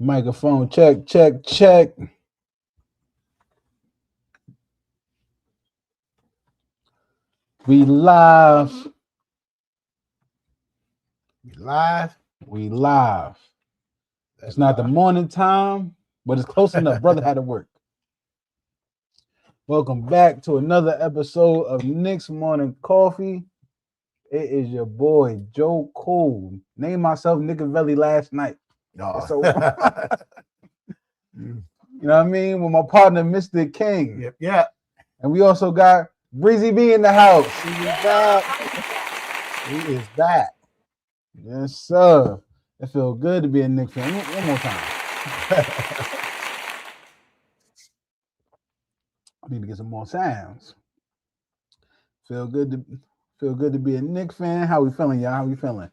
Microphone check, check, check. We live. We live. We live. It's not the morning time, but it's close enough. Brother had to work. Welcome back to another episode of Knicks Morning Coffee. It is your boy Joe Cole. Named myself Nicavelli last night. No. So you know what I mean? With my partner, Mr. King. Yep. And we also got Breezy B in the house. He is back. He is back. Yes, sir. It feels good to be a Knicks fan. One more time. I need to get some more sounds. Feel good to be a Knicks fan. How we feeling, y'all? How we feeling?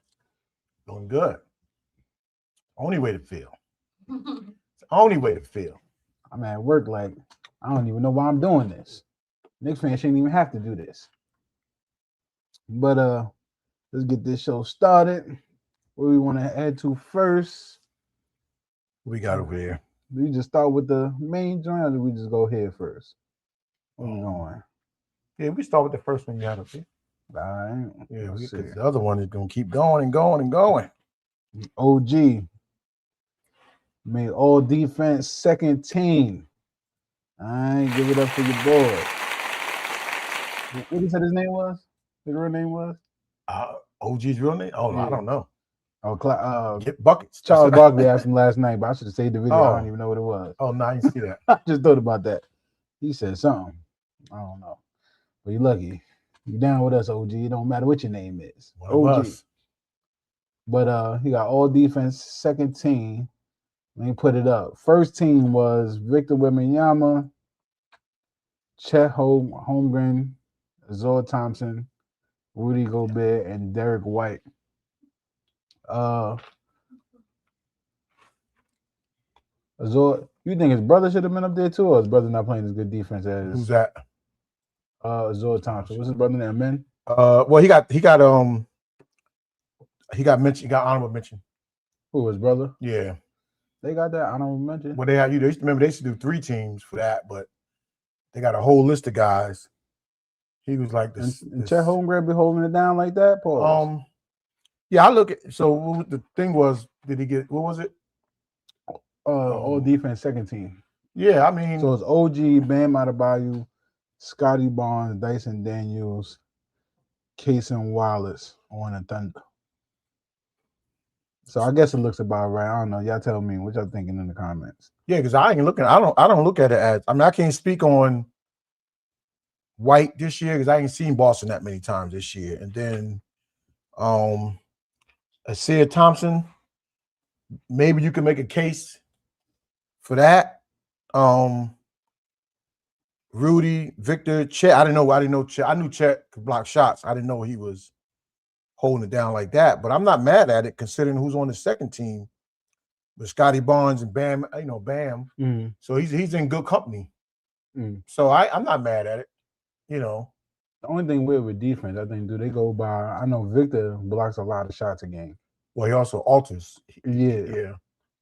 Doing good. Only way to feel. It's the only way to feel. I'm at work like I don't even know why I'm doing this. Knicks fans shouldn't even have to do this. But let's get this show started. Where we want to head to first? What we got over here? Do we just start with the main joint, or do we just go here first? Where we going? Yeah, we start with the first one you had up here. All right. Yeah, because the other one is gonna keep going and going and going. OG made all defense second team. All right, give it up for your boy. What you said his name was? His real name was? OG's real name? Oh, yeah. I don't know. Get buckets. Charles Barkley asked him last night, but I should have saved the video. I don't even know what it was. Oh, no, I didn't see that. I just thought about that. He said something. I don't know. But you lucky. You down with us, OG. It don't matter what your name is. OG. But he got all defense second team. Let me put it up. First team was Victor Wembanyama, Chet Holmgren, Azor Thompson, Rudy Gobert, and Derek White. Azor, you think his brother should have been up there too, or his brother not playing as good defense as who's that? Azor Thompson. What's his brother name? Men? Well, he got mentioned. He got honorable mention. Who, his brother? Yeah. They got that honorable mention. Well, they used to do 3 teams for that, but they got a whole list of guys. He was like this. And Chet Holmgren be holding it down like that, Paul. Yeah, I look at. So the thing was, did he get? What was it? All defense second team. Yeah, I mean, so it's OG, Bam Adebayo, Scotty Barnes, Dyson Daniels, Cason Wallace on the Thunder. So I guess it looks about right. I don't know. Y'all tell me what y'all thinking in the comments. Yeah, because I ain't looking. I don't look at it as. I mean, I can't speak on White this year because I ain't seen Boston that many times this year. And then, Asir Thompson. Maybe you can make a case for that. Rudy, Victor, Chet. I didn't know Chet. I knew Chet could block shots. I didn't know he was holding it down like that, but I'm not mad at it considering who's on the second team with Scotty Barnes and Bam, Bam. Mm-hmm. So he's in good company. Mm-hmm. So I'm not mad at it, The only thing weird with defense, I think, do they go by? I know Victor blocks a lot of shots a game. Well, he also alters. Yeah.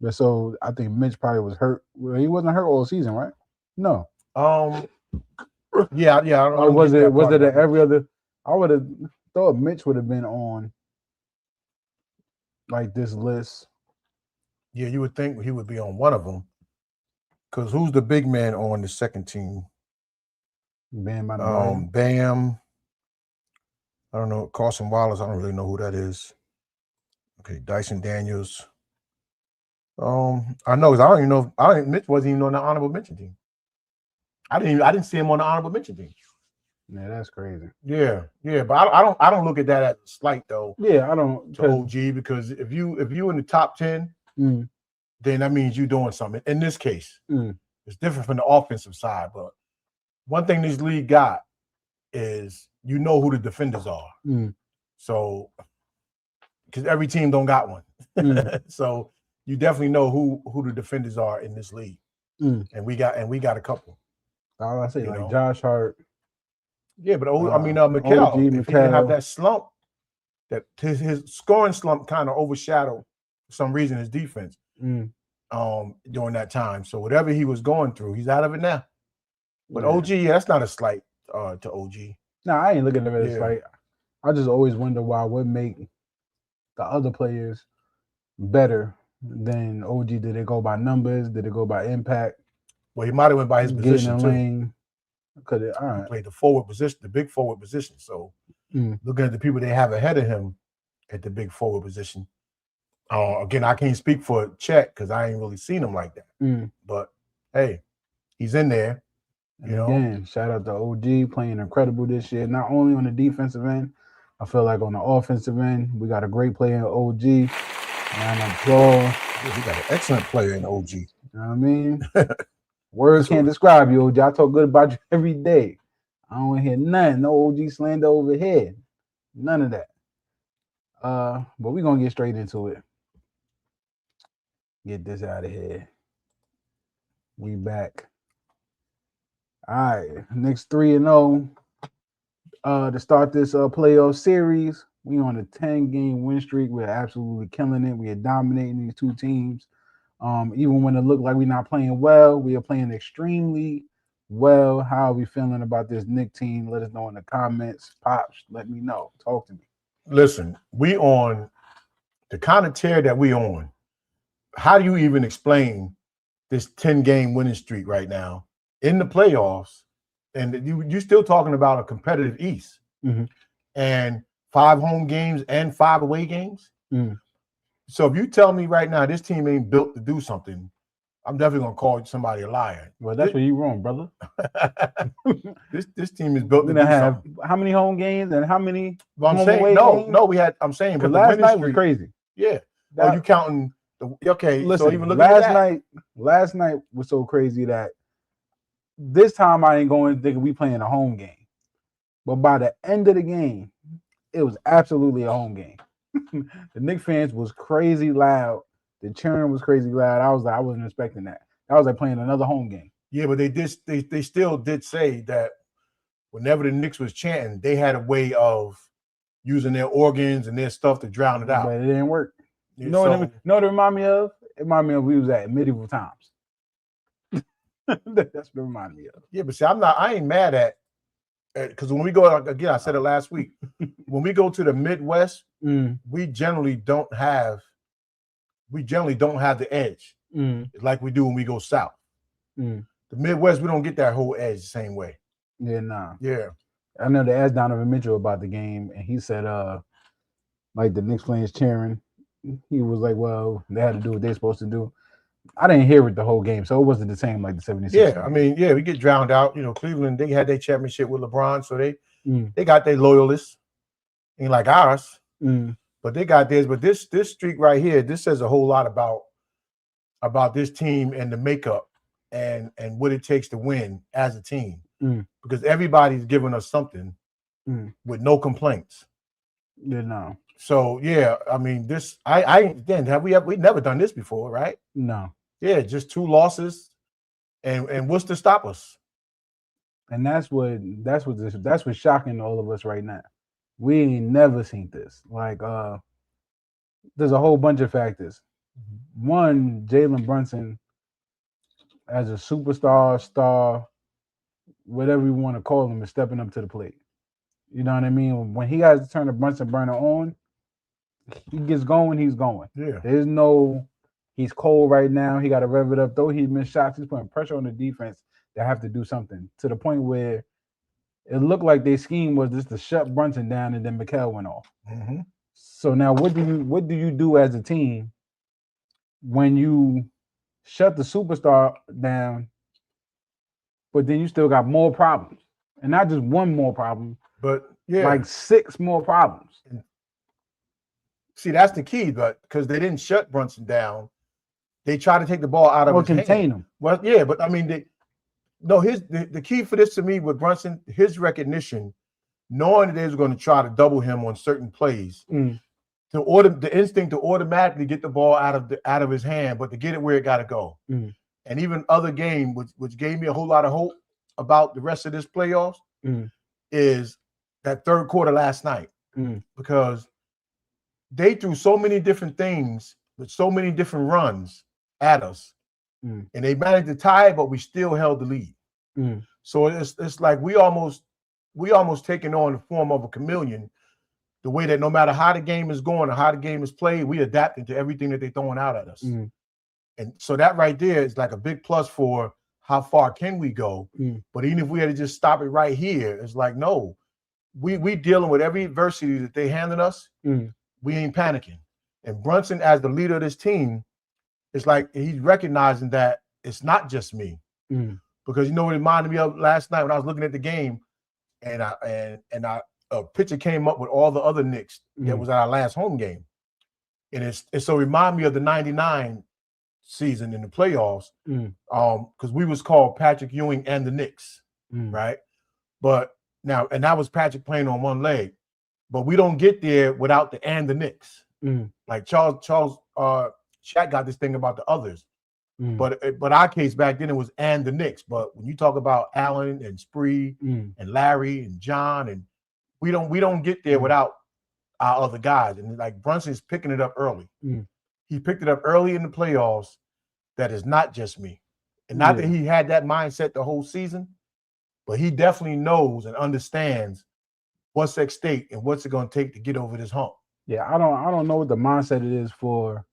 But so I think Mitch probably was hurt. Well, he wasn't hurt all season, right? No. Yeah. Or was it every other? I would have thought Mitch would have been on like this list. Yeah, you would think he would be on one of them. Because who's the big man on the second team? Bam. Bam. I don't know. Carson Wallace. I don't really know who that is. Okay, Dyson Daniels. I know because I don't even know. Mitch wasn't even on the honorable mention team. I didn't see him on the honorable mention team. Yeah, that's crazy. Yeah, but I don't look at that as a slight though. Yeah, I don't. To OG because if you in the top 10, then that means you're doing something. In this case, it's different from the offensive side. But one thing this league got is who the defenders are. So because every team don't got one, so you definitely know who the defenders are in this league, and we got a couple. I say like Josh Hart. Yeah, but Mikal, if he didn't have that slump, that his scoring slump kind of overshadowed for some reason his defense. during that time. So whatever he was going through, he's out of it now. But Yeah. OG, that's not a slight to OG. No, I ain't looking at it as like. I just always wonder why would make the other players better than OG. Did it go by numbers? Did it go by impact? Well, he might have went by his position too. Lane. Could it? All right. He played the forward position, the big forward position. So looking at the people they have ahead of him at the big forward position. Again, I can't speak for Chet because I ain't really seen him like that. But hey, he's in there. Again, shout out to OG playing incredible this year. Not only on the defensive end, I feel like on the offensive end, we got a great player in OG. And applause. We got an excellent player in OG. You know what I mean? Words can't describe you, OG. I talk good about you every day. I don't want to hear nothing. No OG slander over here. None of that. But we're going to get straight into it. Get this out of here. We back. All right. Knicks 3-0 to start this playoff series. We on a 10-game win streak. We're absolutely killing it. We are dominating these two teams. Even when it looked like we're not playing well, we are playing extremely well. How are we feeling about this Knicks team? Let us know in the comments. Pops, let me know. Talk to me. Listen, we on the kind of tear that we on. How do you even explain this 10-game winning streak right now in the playoffs? And you're still talking about a competitive East. And 5 home games and 5 away games. So if you tell me right now this team ain't built to do something, I'm definitely gonna call somebody a liar. Well, that's where you're wrong, brother. this team is built to do something. How many home games and how many? Well, I'm saying no. We had. I'm saying, but last night was crazy. Yeah. Are you counting? Okay. Listen, so even looking at that, last night was so crazy that this time I ain't going thinking we playing a home game, but by the end of the game, it was absolutely a home game. The Knicks fans was crazy loud. The cheering was crazy loud. I was like, I wasn't expecting that. That was like playing another home game. Yeah, but they still did say that whenever the Knicks was chanting, they had a way of using their organs and their stuff to drown it out. But it didn't work. You know what it remind me of? It remind me of we was at medieval times. That's what it remind me of. Yeah, but see, I ain't mad at because when we go again, I said it last week. When we go to the Midwest, we generally don't have the edge like we do when we go south. The Midwest, we don't get that whole edge the same way. Yeah, nah. Yeah. I know they asked Donovan Mitchell about the game, and he said, like the Knicks players cheering. He was like, well, they had to do what they're supposed to do. I didn't hear it the whole game, so it wasn't the same like the 76ers. Yeah, I mean, we get drowned out. Cleveland, they had their championship with LeBron, so they got their loyalists. Ain't like ours, but they got theirs. But this streak right here, this says a whole lot about this team and the makeup and what it takes to win as a team. Because everybody's giving us something with no complaints. Yeah, no. So yeah, I mean, this we never done this before, right? No. Yeah, just 2 losses, and what's to stop us? And that's what's shocking to all of us right now. We ain't never seen this. Like, there's a whole bunch of factors. One, Jalen Brunson as a superstar, star, whatever you want to call him, is stepping up to the plate. You know what I mean? When he has to turn the Brunson burner on, he gets going, he's going. Yeah. There's no, he's cold right now. He got to rev it up. Though he missed shots, he's putting pressure on the defense. They have to do something to the point where it looked like their scheme was just to shut Brunson down, and then Mikal went off. So now, what do you do as a team when you shut the superstar down, but then you still got more problems, and not just one more problem, but like 6 more problems. See, that's the key, but because they didn't shut Brunson down, they try to take the ball out of his contain hand. him. Well, yeah, but I mean, the key for this to me with Brunson, his recognition, knowing that they was going to try to double him on certain plays, the instinct to automatically get the ball out of his hand, but to get it where it got to go. And even other game, which gave me a whole lot of hope about the rest of this playoffs, is that third quarter last night, because they threw so many different things with so many different runs at us, and they managed to tie it, but we still held the lead. So it's like we almost taking on the form of a chameleon, the way that no matter how the game is going or how the game is played, we adapting to everything that they're throwing out at us. And so that right there is like a big plus for how far can we go. But even if we had to just stop it right here, it's like, no, we dealing with every adversity that they handed us. We ain't panicking. And Brunson, as the leader of this team, it's like he's recognizing that it's not just me. Because you know what it reminded me of last night when I was looking at the game, and a picture came up with all the other Knicks that was at our last home game. And it so remind me of the 99 season in the playoffs. Because we was called Patrick Ewing and the Knicks, right? But now, and that was Patrick playing on one leg. But we don't get there without the and the Knicks. Like Charles Shaq got this thing about the others. But our case back then it was and the Knicks. But when you talk about Allen and Spree and Larry and John, and we don't get there without our other guys. And like Brunson's picking it up early. He picked it up early in the playoffs. That is not just me. And not that he had that mindset the whole season, but he definitely knows and understands what's at stake and what's it going to take to get over this hump. Yeah, I don't know what the mindset it is for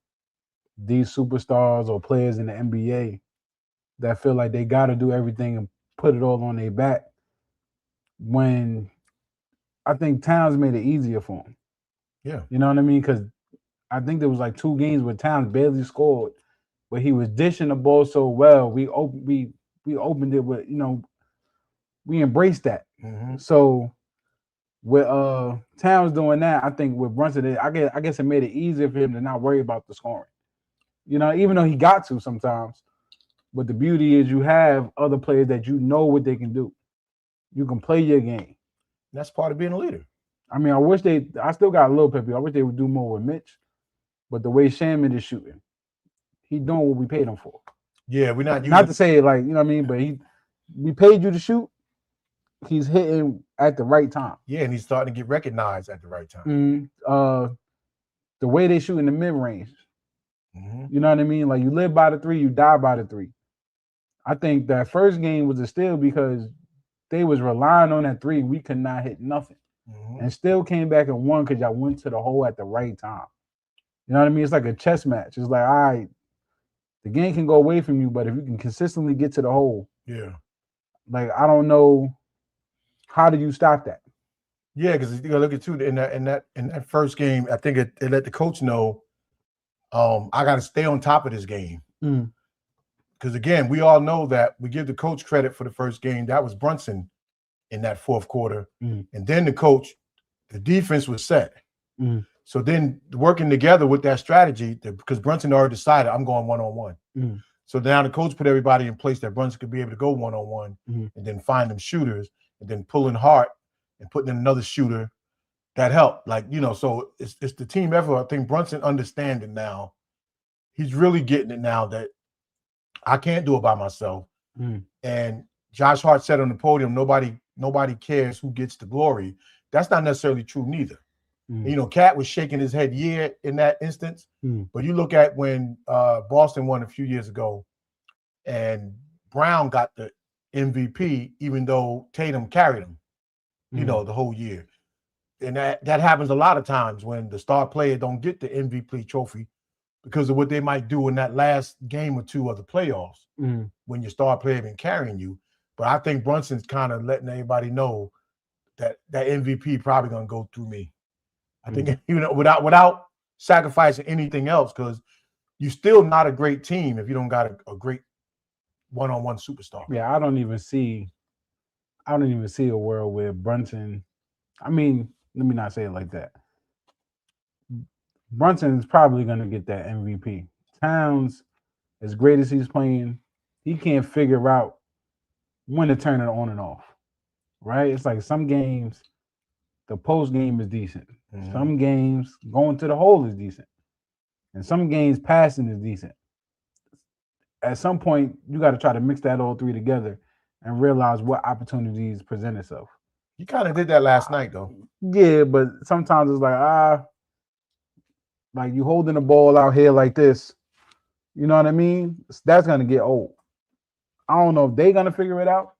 these superstars or players in the NBA that feel like they got to do everything and put it all on their back, when I think Towns made it easier for him. Yeah. You know what I mean? Because I think there was like 2 games where Towns barely scored, but he was dishing the ball so well. We opened it with, we embraced that. So with Towns doing that, I think with Brunson, I guess it made it easier for him to not worry about the scoring. Even though he got to sometimes. But the beauty is you have other players that you know what they can do. You can play your game. That's part of being a leader. I mean, I still got a little peppy. I wish they would do more with Mitch. But the way Shannon is shooting, he doing what we paid him for. Yeah, we're not to say it like, you know what I mean, but we paid you to shoot. He's hitting at the right time. Yeah, and he's starting to get recognized at the right time. The way they shoot in the mid-range. You know what I mean? Like, you live by the 3, you die by the 3. I think that first game was a steal because they was relying on that 3. We could not hit nothing. And still came back and won because y'all went to the hole at the right time. You know what I mean? It's like a chess match. It's like, all right, the game can go away from you, but if you can consistently get to the hole, like, I don't know, how do you stop that? Yeah, because you gotta look at too in that first game, I think it let the coach know, I got to stay on top of this game. Because again, we all know that we give the coach credit for the first game. That was Brunson in that fourth quarter, and then the defense was set. So then working together with that strategy, because Brunson already decided I'm going one-on-one. So now the coach put everybody in place that Brunson could be able to go one-on-one and then find them shooters and then pulling Hart and putting in another shooter. That helped. Like, so it's the team effort. I think Brunson understands it now. He's really getting it now that I can't do it by myself. And Josh Hart said on the podium, nobody cares who gets the glory. That's not necessarily true neither. Cat was shaking his head in that instance. But you look at when Boston won a few years ago and Brown got the MVP, even though Tatum carried him, the whole year. And that happens a lot of times when the star player don't get the MVP trophy because of what they might do in that last game or 2 of the playoffs when your star player been carrying you. But I think Brunson's kind of letting everybody know that MVP probably gonna go through me. I think without sacrificing anything else, because you're still not a great team if you don't got a great one-on-one superstar. Yeah, I don't even see a world where Brunson. I mean, let me not say it like that. Brunson's probably going to get that MVP. Towns, as great as he's playing, he can't figure out when to turn it on and off, right? It's like some games, the post game is decent. Some games, going to the hole is decent. And some games, passing is decent. At some point, you got to try to mix that all 3 together and realize what opportunities present itself. You kind of did that last night, though. Yeah, but sometimes it's like, like you holding the ball out here like this, You know what I mean? That's gonna get old. I don't know if they're gonna figure it out,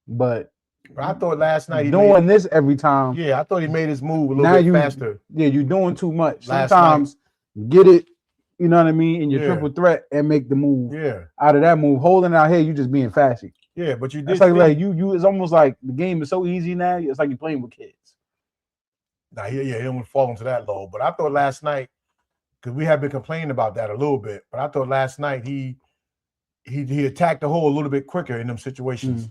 but I thought last night doing this every time. Yeah, I thought he made his move a little bit faster. Yeah, you're doing too much. Sometimes get it, you know what I mean, in your triple threat and make the move. Yeah. Out of that move, holding out here, you just being fashy. Yeah, but you did. It's like you. It's almost like the game is so easy now. It's like you're playing with kids. Nah, he don't fall into that low. But I thought last night, because we have been complaining about that a little bit, but I thought last night he attacked the hole a little bit quicker in them situations,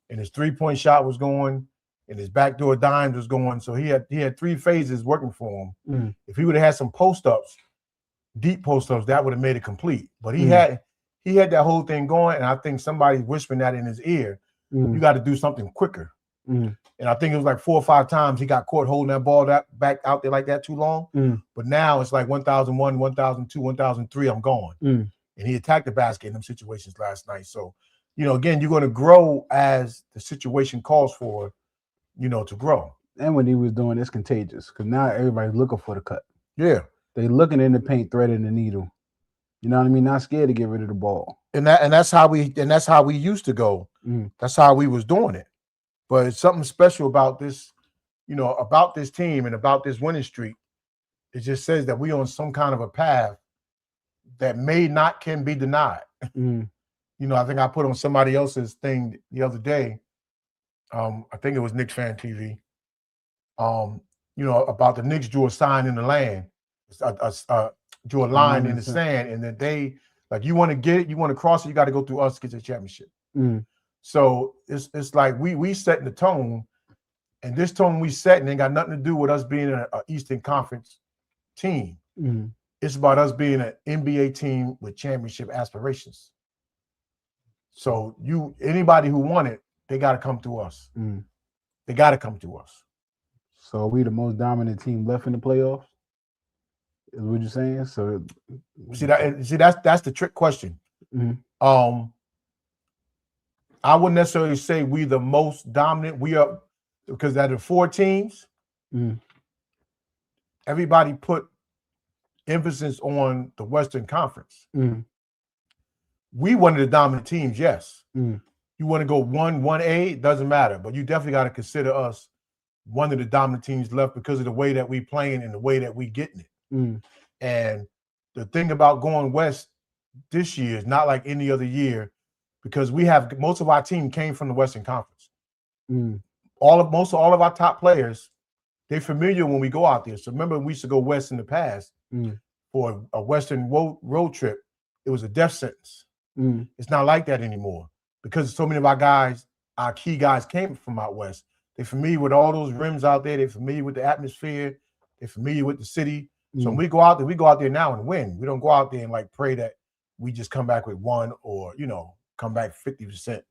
and his 3-point shot was going, and his backdoor dimes was going. So he had 3 phases working for him. If he would have had some post ups, deep post ups, that would have made it complete. But he had that whole thing going, and I think somebody whispering that in his ear. You got to do something quicker. And I think it was like 4 or 5 times he got caught holding that ball back out there like that too long. But now it's like 1001, 1002, 1003, I'm going. And he attacked the basket in them situations last night. So, again, you're going to grow as the situation calls for, to grow. And when he was doing it's contagious because now everybody's looking for the cut. Yeah. They looking in the paint, threading the needle. You know what I mean? Not scared to get rid of the ball. And that's how we used to go. That's how we was doing it. But it's something special about this, about this team and about this winning streak. It just says that we on some kind of a path that can be denied. I think I put on somebody else's thing the other day. I think it was Knicks Fan TV. About the Knicks drew a sign in the land, drew a line in the sand, and that they you want to get it, you want to cross it, you got to go through us to get the championship. So it's like we setting the tone, and this tone we setting ain't got nothing to do with us being an Eastern Conference team. It's about us being an NBA team with championship aspirations. So anybody who want it, they got to come to us. They got to come to us. So are we the most dominant team left in the playoffs? Is what you're saying? So that's the trick question. I wouldn't necessarily say we the most dominant. We are, because out of 4 teams, everybody put emphasis on the Western Conference. We one of the dominant teams, yes. You want to go 1A, it doesn't matter, but you definitely got to consider us one of the dominant teams left because of the way that we playing and the way that we getting it. And the thing about going West this year is not like any other year, because most of our team came from the Western Conference. Most of our top players, they're familiar when we go out there. So remember, we used to go West in the past for a Western road trip. It was a death sentence. It's not like that anymore because so many of our key guys came from out West. They're familiar with all those rims out there. They're familiar with the atmosphere. They're familiar with the city. So when we go out there now and win. We don't go out there and pray that we just come back with 1 or, come back 50%.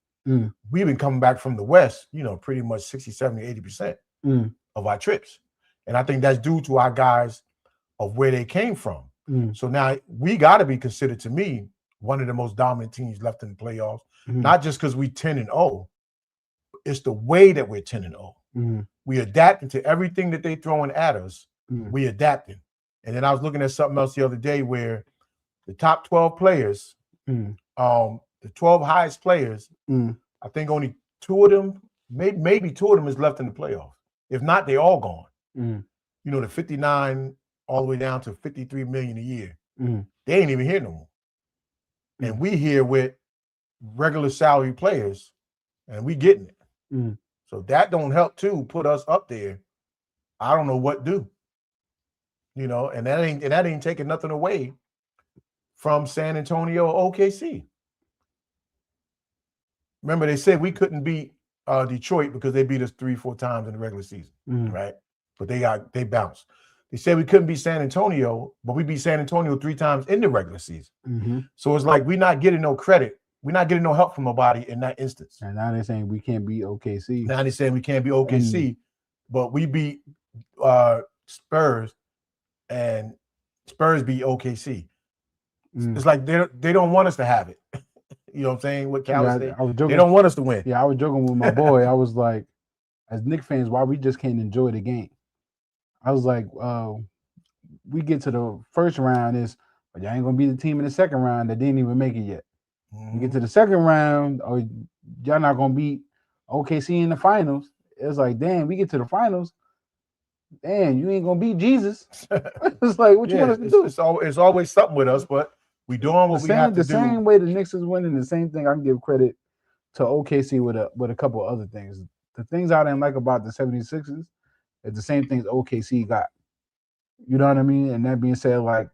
We've been coming back from the West, pretty much 60, 70, 80% of our trips. And I think that's due to our guys of where they came from. So now we got to be considered, to me, one of the most dominant teams left in the playoffs, not just because we 10-0. It's the way that we're 10-0. We adapting to everything that they throwing at us. We adapting. And then I was looking at something else the other day where the top 12 players, the 12 highest players, I think only 2 of them, maybe 2 of them is left in the playoffs. If not, they all gone. The 59 all the way down to 53 million a year. They ain't even here no more. And we here with regular salary players, and we getting it. So that don't help too, put us up there. I don't know what do. And that ain't taking nothing away from San Antonio or OKC. Remember, they said we couldn't beat Detroit because they beat us 3-4 times in the regular season, right? But they bounced. They said we couldn't beat San Antonio, but we beat San Antonio 3 times in the regular season. So it's like we're not getting no credit. We're not getting no help from nobody in that instance. And now they're saying we can't beat OKC. Now they're saying we can't beat OKC, but we beat Spurs, and Spurs beat OKC. It's like they don't want us to have it. You know what I'm saying? What Cal State, they don't want us to win. Yeah, I was joking with my boy. I was like, as Knicks fans, why we just can't enjoy the game? I was like, we get to the first round, is but y'all ain't gonna beat the team in the second round that didn't even make it yet. Mm-hmm. You get to the second round, or y'all not gonna beat OKC in the finals. It's like, damn, we get to the finals. Damn, you ain't gonna beat Jesus. It's like, what you want us to do? It's always something with us, but we doing what we have to do. The same way the Knicks is winning, the same thing. I can give credit to OKC with a couple of other things. The things I didn't like about the 76ers is the same things OKC got. You know what I mean? And that being said, like,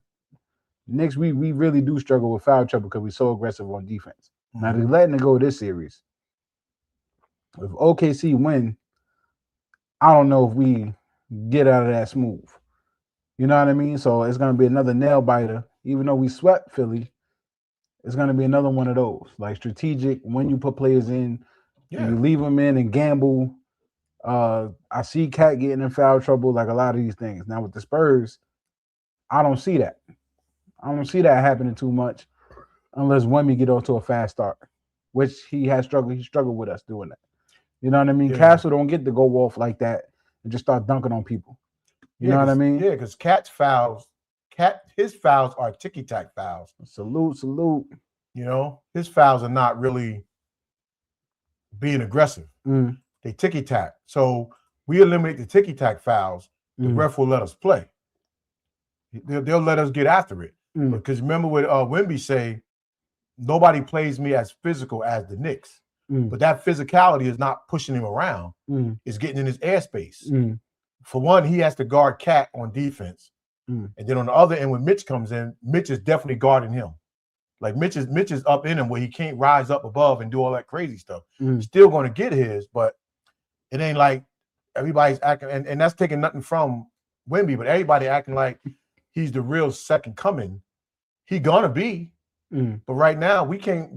Knicks, we really do struggle with foul trouble because we're so aggressive on defense. Mm-hmm. Now, they're letting it go this series. If OKC win, I don't know if we get out of that smooth. You know what I mean? So it's going to be another nail biter. Even though we swept Philly, it's going to be another one of those. Like, strategic, when you put players in, you leave them in and gamble. I see Cat getting in foul trouble, like a lot of these things. Now, with the Spurs, I don't see that. I don't see that happening too much unless Wemby get off to a fast start, which he has struggled. He struggled with us doing that. You know what I mean? Yeah. Castle don't get to go off like that and just start dunking on people. You know what I mean? Yeah, because his fouls are ticky-tack fouls. Salute. You know, his fouls are not really being aggressive. They ticky-tack. So we eliminate the ticky-tack fouls, the ref will let us play. They'll let us get after it. Because remember what Wemby say, nobody plays me as physical as the Knicks. But that physicality is not pushing him around. It's getting in his airspace. For one, he has to guard Cat on defense. And then on the other end, when Mitch comes in, Mitch is definitely guarding him. Like Mitch is up in him where he can't rise up above and do all that crazy stuff. He's still going to get his, but it ain't like everybody's acting, and that's taking nothing from Wemby, but everybody acting like he's the real second coming. He gonna be, but right now we can't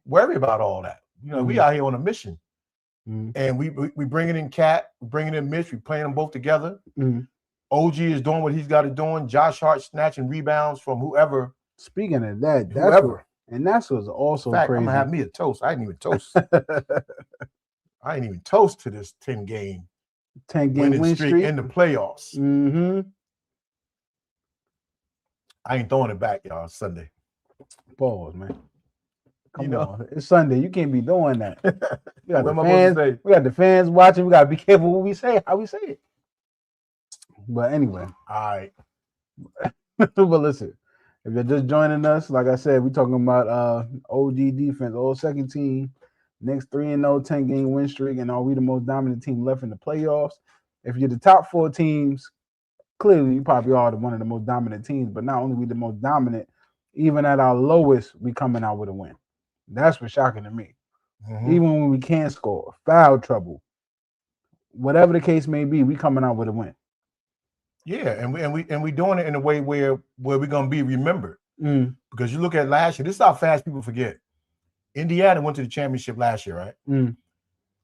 worry about all that. You know, we out here on a mission, and we bringing in Cat, we bringing in Mitch, we playing them both together. OG is doing what he's got to doing. Josh Hart snatching rebounds from whoever. Speaking of that, that's what's also in fact, crazy. I'm gonna have me a toast. I didn't even toast. I ain't even toast to this 10-game win streak in the playoffs. I ain't throwing it back, y'all. Sunday. Pause, man. Come on. It's Sunday. You can't be doing that. We got the fans watching. We got to be careful what we say, how we say it. But anyway. All right. But listen, if you're just joining us, like I said, we're talking about OG defense, all second team. Next 3-0, 10-game win streak, and are we the most dominant team left in the playoffs? If you're the top 4 teams, clearly you probably are one of the most dominant teams, but not only we the most dominant, even at our lowest, we coming out with a win. That's what's shocking to me. Even when we can't score, foul trouble, whatever the case may be, we coming out with a win. Yeah, and we doing it in a way where we're gonna be remembered. Because you look at last year, this is how fast people forget. Indiana went to the championship last year, right?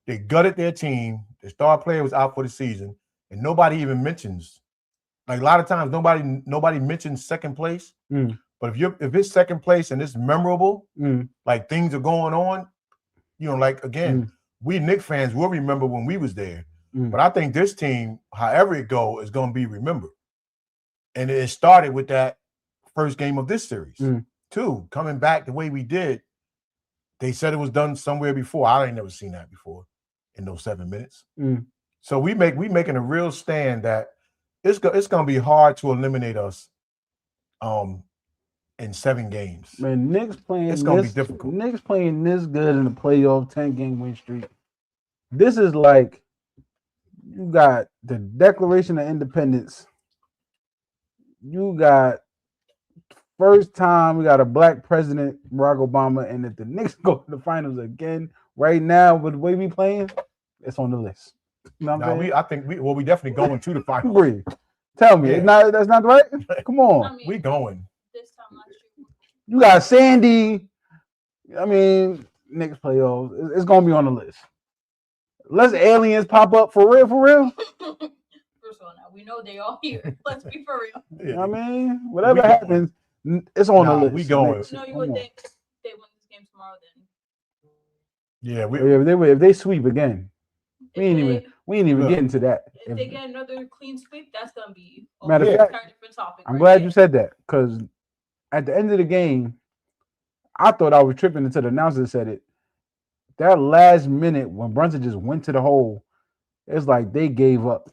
They gutted their team. The star player was out for the season, and nobody even mentions. Like a lot of times, nobody mentions second place. But if it's second place and it's memorable, like things are going on, you know, like again, we Knicks fans will remember when we was there. But I think this team, however it go, is going to be remembered. And it started with that first game of this series. Two, coming back the way we did. They said it was done somewhere before. I ain't never seen that before in those 7 minutes. So we making a real stand that it's going to be hard to eliminate us in 7 games. Man, Knicks playing it's going to be difficult. Knicks playing this good in the playoff 10-game win streak. This is like you got the Declaration of Independence. You got first time we got a black president, Barack Obama, and if the Knicks go to the finals again, right now with the way we playing, it's on the list. You know what I'm saying? I think we definitely going to the finals. Breathe. Tell me, that's not right. Come on, we going. This time last year. You got Sandy. I mean, Knicks playoffs. It's gonna be on the list. Let's aliens pop up for real. First of all, now we know they all here. Let's be for real. You know what I mean, whatever happens, it's on the list. We going. No, you would think they win this game tomorrow. Then. Yeah, if they sweep again, we ain't even get into that. If they get another clean sweep, that's gonna be matter of fact. Different topic. I'm glad you said that because at the end of the game, I thought I was tripping until the announcer said it. That last minute when Brunson just went to the hole, it's like they gave up.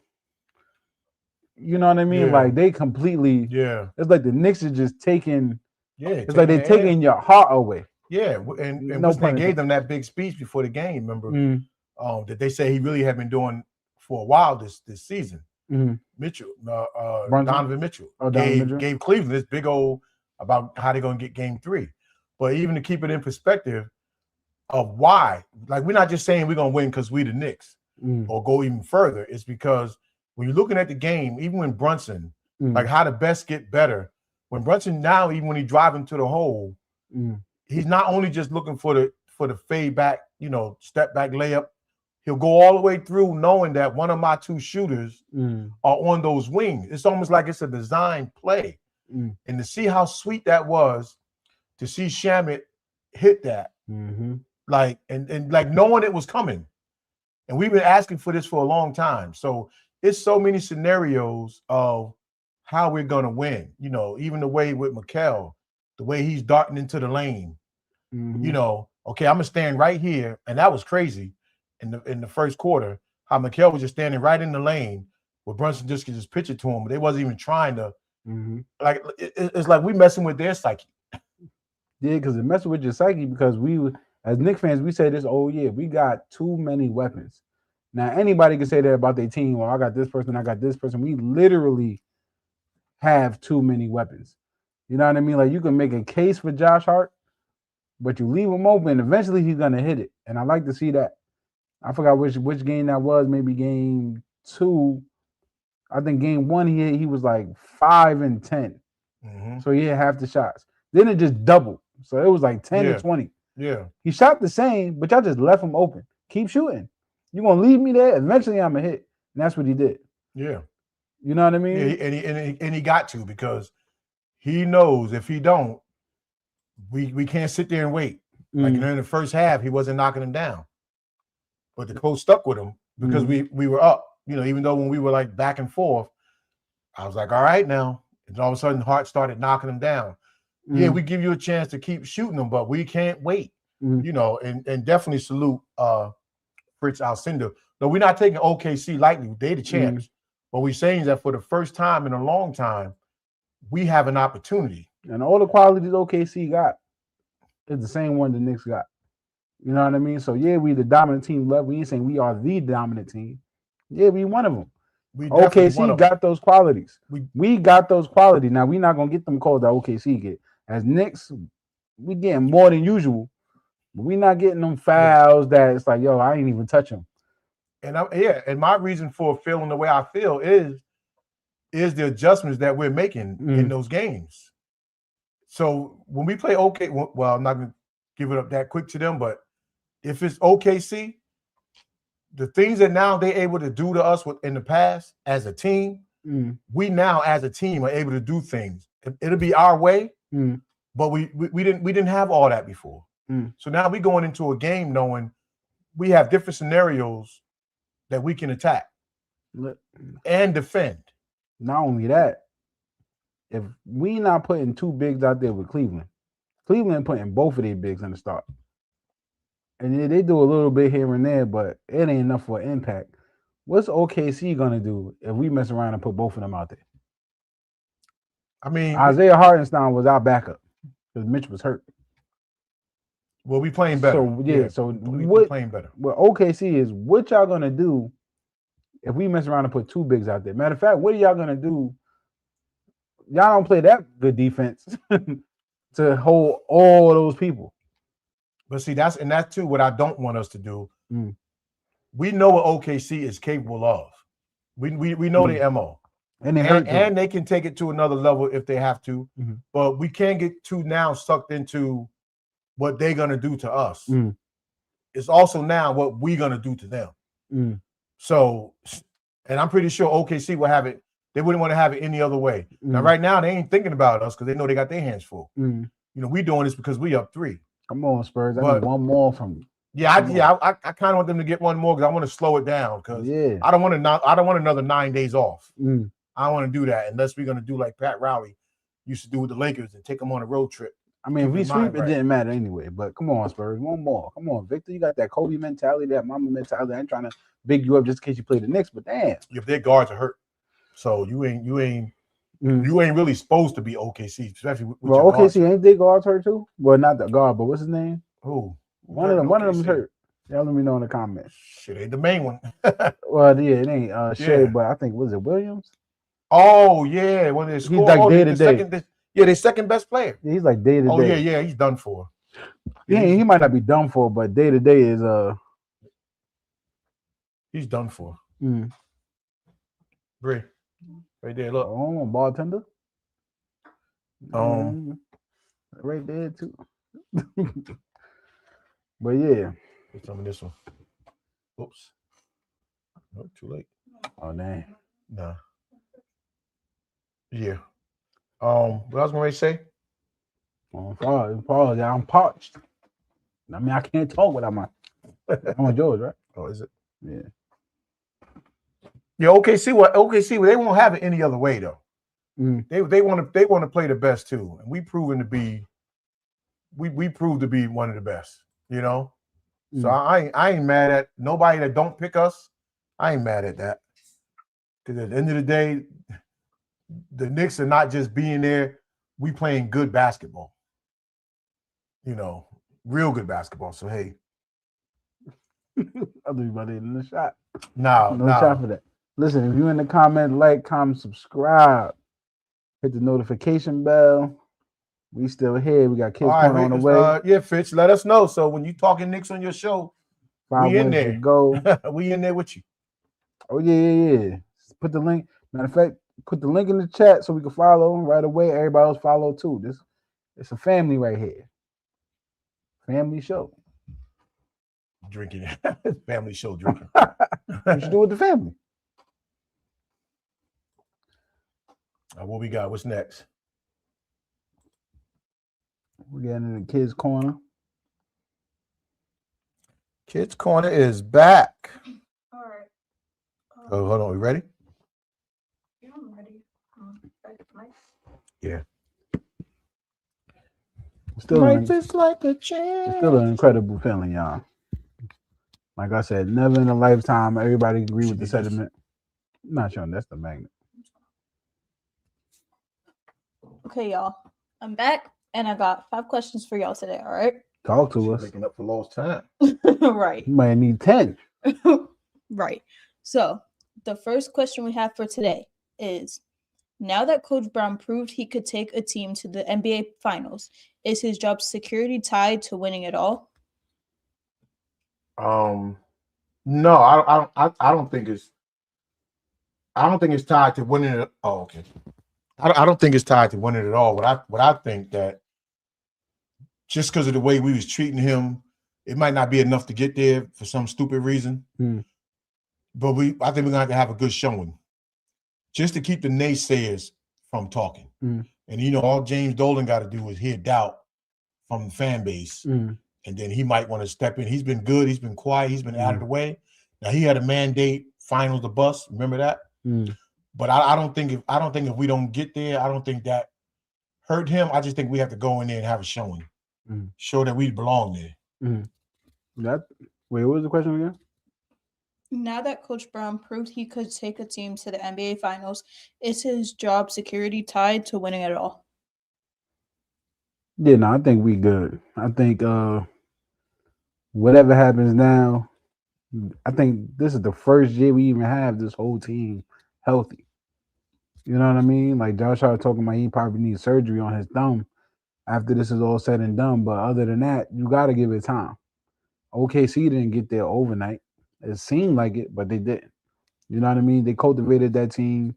You know what I mean? Yeah. Like they completely. Yeah. It's like the Knicks are just taking. Yeah. It's like they're taking your heart away. Yeah, and No Wisniewski pun gave them that big speech before the game. Remember, Mm. that they say he really had been doing for a while this season. Mhm. Mitchell, Brunson? Donovan Mitchell, Oh, Donovan Mitchell. gave Cleveland this big old about how they're going to get Game 3. But even to keep it in perspective of why, like we're not just saying we're going to win because we the Knicks or go even further. It's because when you're looking at the game, even when Brunson, like how the best get better. When Brunson now, even when he driving to the hole, he's not only just looking for the fade back, step back layup. He'll go all the way through knowing that one of my two shooters are on those wings. It's almost like it's a design play. And to see how sweet that was, to see Shamet hit that, like and like knowing it was coming. And we've been asking for this for a long time. So it's so many scenarios of how we're gonna win. Even the way with Mikal, the way he's darting into the lane. Okay, I'm gonna stand right here, and that was crazy in the first quarter. How Mikal was just standing right in the lane, where Brunson just could just pitch it to him, but they wasn't even trying to. Like it's like we messing with their psyche. Yeah, because it messing with your psyche because we, as Knicks fans, we say this. Oh yeah, we got too many weapons. Now anybody can say that about their team. Well, I got this person, I got this person. We literally have too many weapons. You know what I mean? Like you can make a case for Josh Hart, but you leave him open. Eventually, he's gonna hit it, and I like to see that. I forgot which game that was. Maybe game 2. I think game 1 he was like 5 and 10, so he hit half the shots. Then it just doubled, so it was like 10 to 20. Yeah, he shot the same, but y'all just left him open. Keep shooting. You're gonna leave me there. Eventually, I'm gonna hit, and that's what he did. Yeah, you know what I mean. Yeah, and he got to because he knows if he don't, we can't sit there and wait. Like in the first half, he wasn't knocking him down, but the coach stuck with him because we were up. Even though when we were like back and forth, I was like, all right now. And all of a sudden, Hart started knocking him down. Yeah, we give you a chance to keep shooting them, but we can't wait. And definitely salute Fritz Alcindor. No, we're not taking OKC lightly. They the champs. But we're saying that for the first time in a long time, we have an opportunity. And all the qualities OKC got is the same one the Knicks got. You know what I mean? So, yeah, we the dominant team. We ain't saying we are the dominant team. Yeah, we one of them. OKC got those qualities. We got those qualities. Now, we're not going to get them calls that OKC get. As Knicks, we getting more than usual. But we not getting them fouls that it's like, yo, I ain't even touch them. And my reason for feeling the way I feel is the adjustments that we're making in those games. So when we play well, I'm not going to give it up that quick to them, but if it's OKC, the things that now they're able to do to us in the past as a team, we now as a team are able to do things. It'll be our way, but we didn't have all that before. So now we're going into a game knowing we have different scenarios that we can attack and defend. Not only that, if we not putting two bigs out there with Cleveland putting both of their bigs in the start. And they do a little bit here and there, but it ain't enough for an impact. What's OKC going to do if we mess around and put both of them out there? I mean, Isaiah Hartenstein was our backup because Mitch was hurt. Well, we playing better. So we playing better. What OKC is, what y'all going to do if we mess around and put two bigs out there? Matter of fact, what are y'all going to do? Y'all don't play that good defense to hold all those people. But see, that's too what I don't want us to do. We know what OKC is capable of. We know the MO. And they can take it to another level if they have to. But we can't get too now sucked into what they're going to do to us. It's also now what we're going to do to them. So, and I'm pretty sure OKC will have it. They wouldn't want to have it any other way. Now, right now, they ain't thinking about us because they know they got their hands full. We doing this because we up 3. Come on, Spurs. I need one more from you. I kind of want them to get one more because I want to slow it down because I don't want another 9 days off. I don't want to do that unless we're going to do like Pat Riley used to do with the Lakers and take them on a road trip. I mean, if we Keep your mind sweep, it right. didn't matter anyway. But come on, Spurs, one more. Come on, Victor. You got that Kobe mentality, that mama mentality. I ain't trying to big you up just in case you play the Knicks, but damn. If their guards are hurt, so you ain't really supposed to be OKC, especially with Well, your guards. OKC ain't they guards hurt too? Well, not the guard, but what's his name? Who? One of them's hurt. Y'all let me know in the comments. Shit, ain't the main one. Well, yeah, it ain't Shea, Yeah. but I think was it Williams? Oh yeah, when they score, like day to day. Their second best player. Yeah, he's like day to day. Oh yeah, he's done for. Yeah, he might not be done for, but day to day is he's done for. Bree, right there, look. Oh, bartender. Right there too. But yeah. Get some of this one. Oops. No, too late. Oh dang. Nah. Yeah. What I was gonna say? Pause. Yeah, I'm parched. I mean, I can't talk without my. I'm on George, right? Oh, is it? Yeah. Yeah. OKC, they won't have it any other way though. They want to play the best too, and we prove to be one of the best. You know. So I ain't mad at nobody that don't pick us. I ain't mad at that. Because at the end of the day, the Knicks are not just being there. We playing good basketball. You know, real good basketball. So hey. I'll do about it in the shot. No shot for that. Listen, if you in the comment, like, comment, subscribe, hit the notification bell. We still here. We got Kids Corner on the way. Yeah, Fitch, let us know. So when you talking Knicks on your show, 5 we in minutes there. to go. We in there with you. Oh yeah. Put the link. Matter of fact, put the link in the chat so we can follow right away. Everybody else follow too. It's a family right here. Family show. Drinking. Family show drinking. You should do with the family. What we got? What's next? We're getting in the Kids Corner. Kids Corner is back. All right. Oh, hold on. We ready? Yeah, I'm ready. Yeah. Still just like a chance. It's still an incredible feeling, y'all. Like I said, never in a lifetime everybody agree with the sentiment. I'm not sure that's the magnet. Okay, y'all. I'm back, and I got 5 questions for y'all today. All right. Talk to us. Making up for lost time. Right. You might need 10. Right. So the first question we have for today is: now that Coach Brown proved he could take a team to the NBA Finals, is his job security tied to winning it all? No, I don't think it's. I don't think it's tied to winning it. Oh, okay. I don't think it's tied to winning it all. What I think that just because of the way we was treating him, it might not be enough to get there for some stupid reason. But I think we're gonna have a good showing, just to keep the naysayers from talking. And all James Dolan got to do is hear doubt from the fan base, and then he might want to step in. He's been good. He's been quiet. He's been out of the way. Now he had a mandate finals the bus. Remember that? But I don't think if we don't get there, I don't think that hurt him. I just think we have to go in there and have a showing, show that we belong there. Wait, what was the question again? Now that Coach Brown proved he could take a team to the NBA Finals, is his job security tied to winning it all? Yeah, no, I think we good. I think whatever happens now, I think this is the first year we even have this whole team healthy. You know what I mean? Like Josh Hart talking about he probably needs surgery on his thumb after this is all said and done. But other than that, you got to give it time. OKC didn't get there overnight. It seemed like it, but they didn't. You know what I mean? They cultivated that team.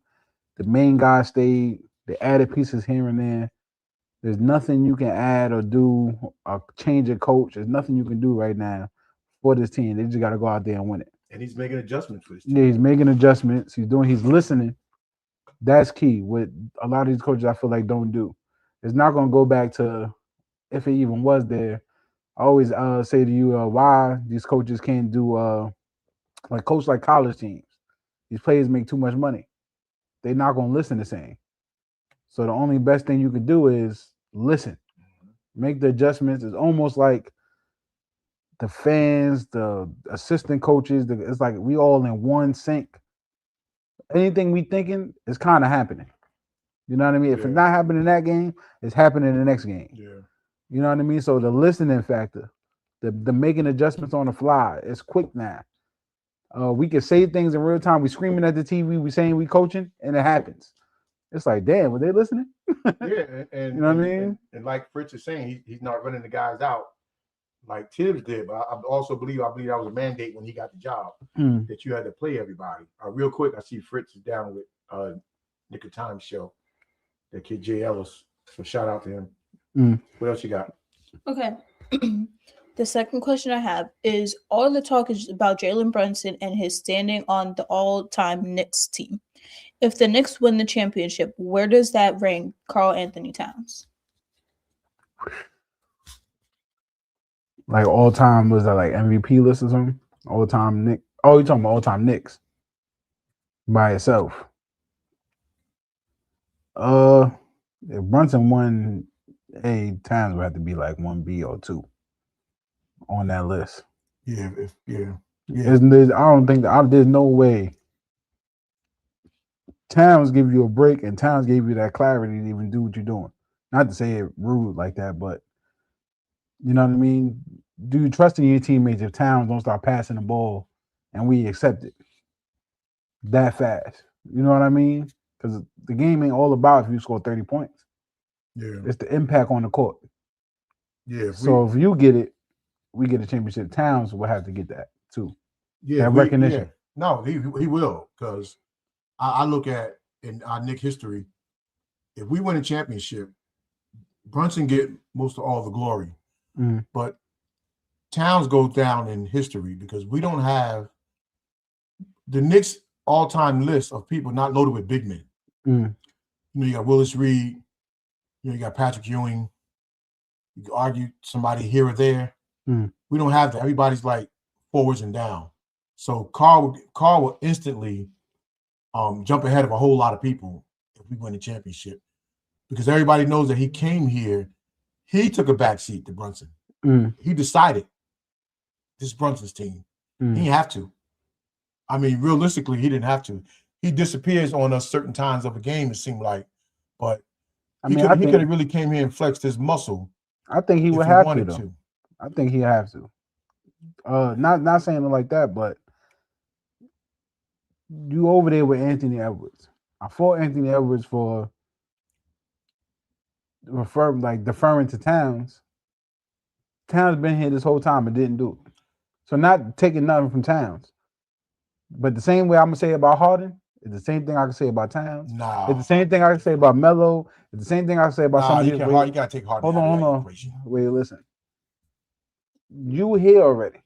The main guy stayed. They added pieces here and there. There's nothing you can add or do or change a coach. There's nothing you can do right now for this team. They just got to go out there and win it. And he's making adjustments for his team. Yeah, he's making adjustments. He's listening. That's key. What a lot of these coaches I feel like don't do. It's not going to go back to if it even was there. I always say to you why these coaches can't do like coach like college teams. These players make too much money. They're not going to listen the same. So the only best thing you could do is listen, make the adjustments. It's almost like the fans, the assistant coaches. It's like we all in one sync. Anything we thinking is kind of happening. You know what I mean? If it's not happening in that game, it's happening in the next game. Yeah. You know what I mean? So the listening factor, the making adjustments on the fly, it's quick now. We can say things in real time. We screaming at the TV. We saying we coaching, and it happens. It's like, damn, were they listening? Yeah, and you know what I mean? And like Fritz is saying, he's not running the guys out like Tibbs did. But I also believe that was a mandate when he got the job that you had to play everybody. Real quick, I see Fritz is down with Nick of Time show. That kid Jay Ellis. So shout out to him. What else you got? Okay. The second question I have is all the talk is about Jalen Brunson and his standing on the all-time Knicks team. If the Knicks win the championship, where does that rank Karl Anthony Towns? Like all time, was that like MVP list or something? All time Knicks. Oh, you're talking about all time Knicks by itself. If Brunson won, Towns would have to be like 1B or 2 on that list. Yeah. I don't think there's no way Towns give you a break and Towns gave you that clarity to even do what you're doing. Not to say it rude like that, but you know what I mean? Do you trust in your teammates if Towns don't start passing the ball and we accept it that fast? You know what I mean? Because the game ain't all about if you score 30 points. Yeah. It's the impact on the court. Yeah. So if you get it, we get a championship. Towns will have to get that too. Yeah. That recognition. Yeah. No, he will, because I look at in our Knicks history, if we win a championship, Brunson get most of all the glory. But Towns goes down in history because we don't have the Knicks all-time list of people not loaded with big men. You know, you got Willis Reed, you got Patrick Ewing. You can argue somebody here or there. We don't have that. Everybody's like forwards and down. So Karl will instantly jump ahead of a whole lot of people if we win the championship, because everybody knows that he came here. He took a backseat to Brunson. He decided this is Brunson's team. He didn't have to. I mean, realistically, he didn't have to. He disappears on us certain times of a game, it seemed like. But he could have really came here and flexed his muscle. I think he would have to, though. I think he have to. Not saying it like that, but you over there with Anthony Edwards. I fought Anthony Edwards for deferring to Towns. Towns been here this whole time and didn't do it. So not taking nothing from Towns. But the same way I'm gonna say about Harden, it's the same thing I can say about Towns. Nah. It's the same thing I can say about Melo. It's the same thing I can say about some of these. You gotta take Harden. Hold on. Wait, listen. You here already.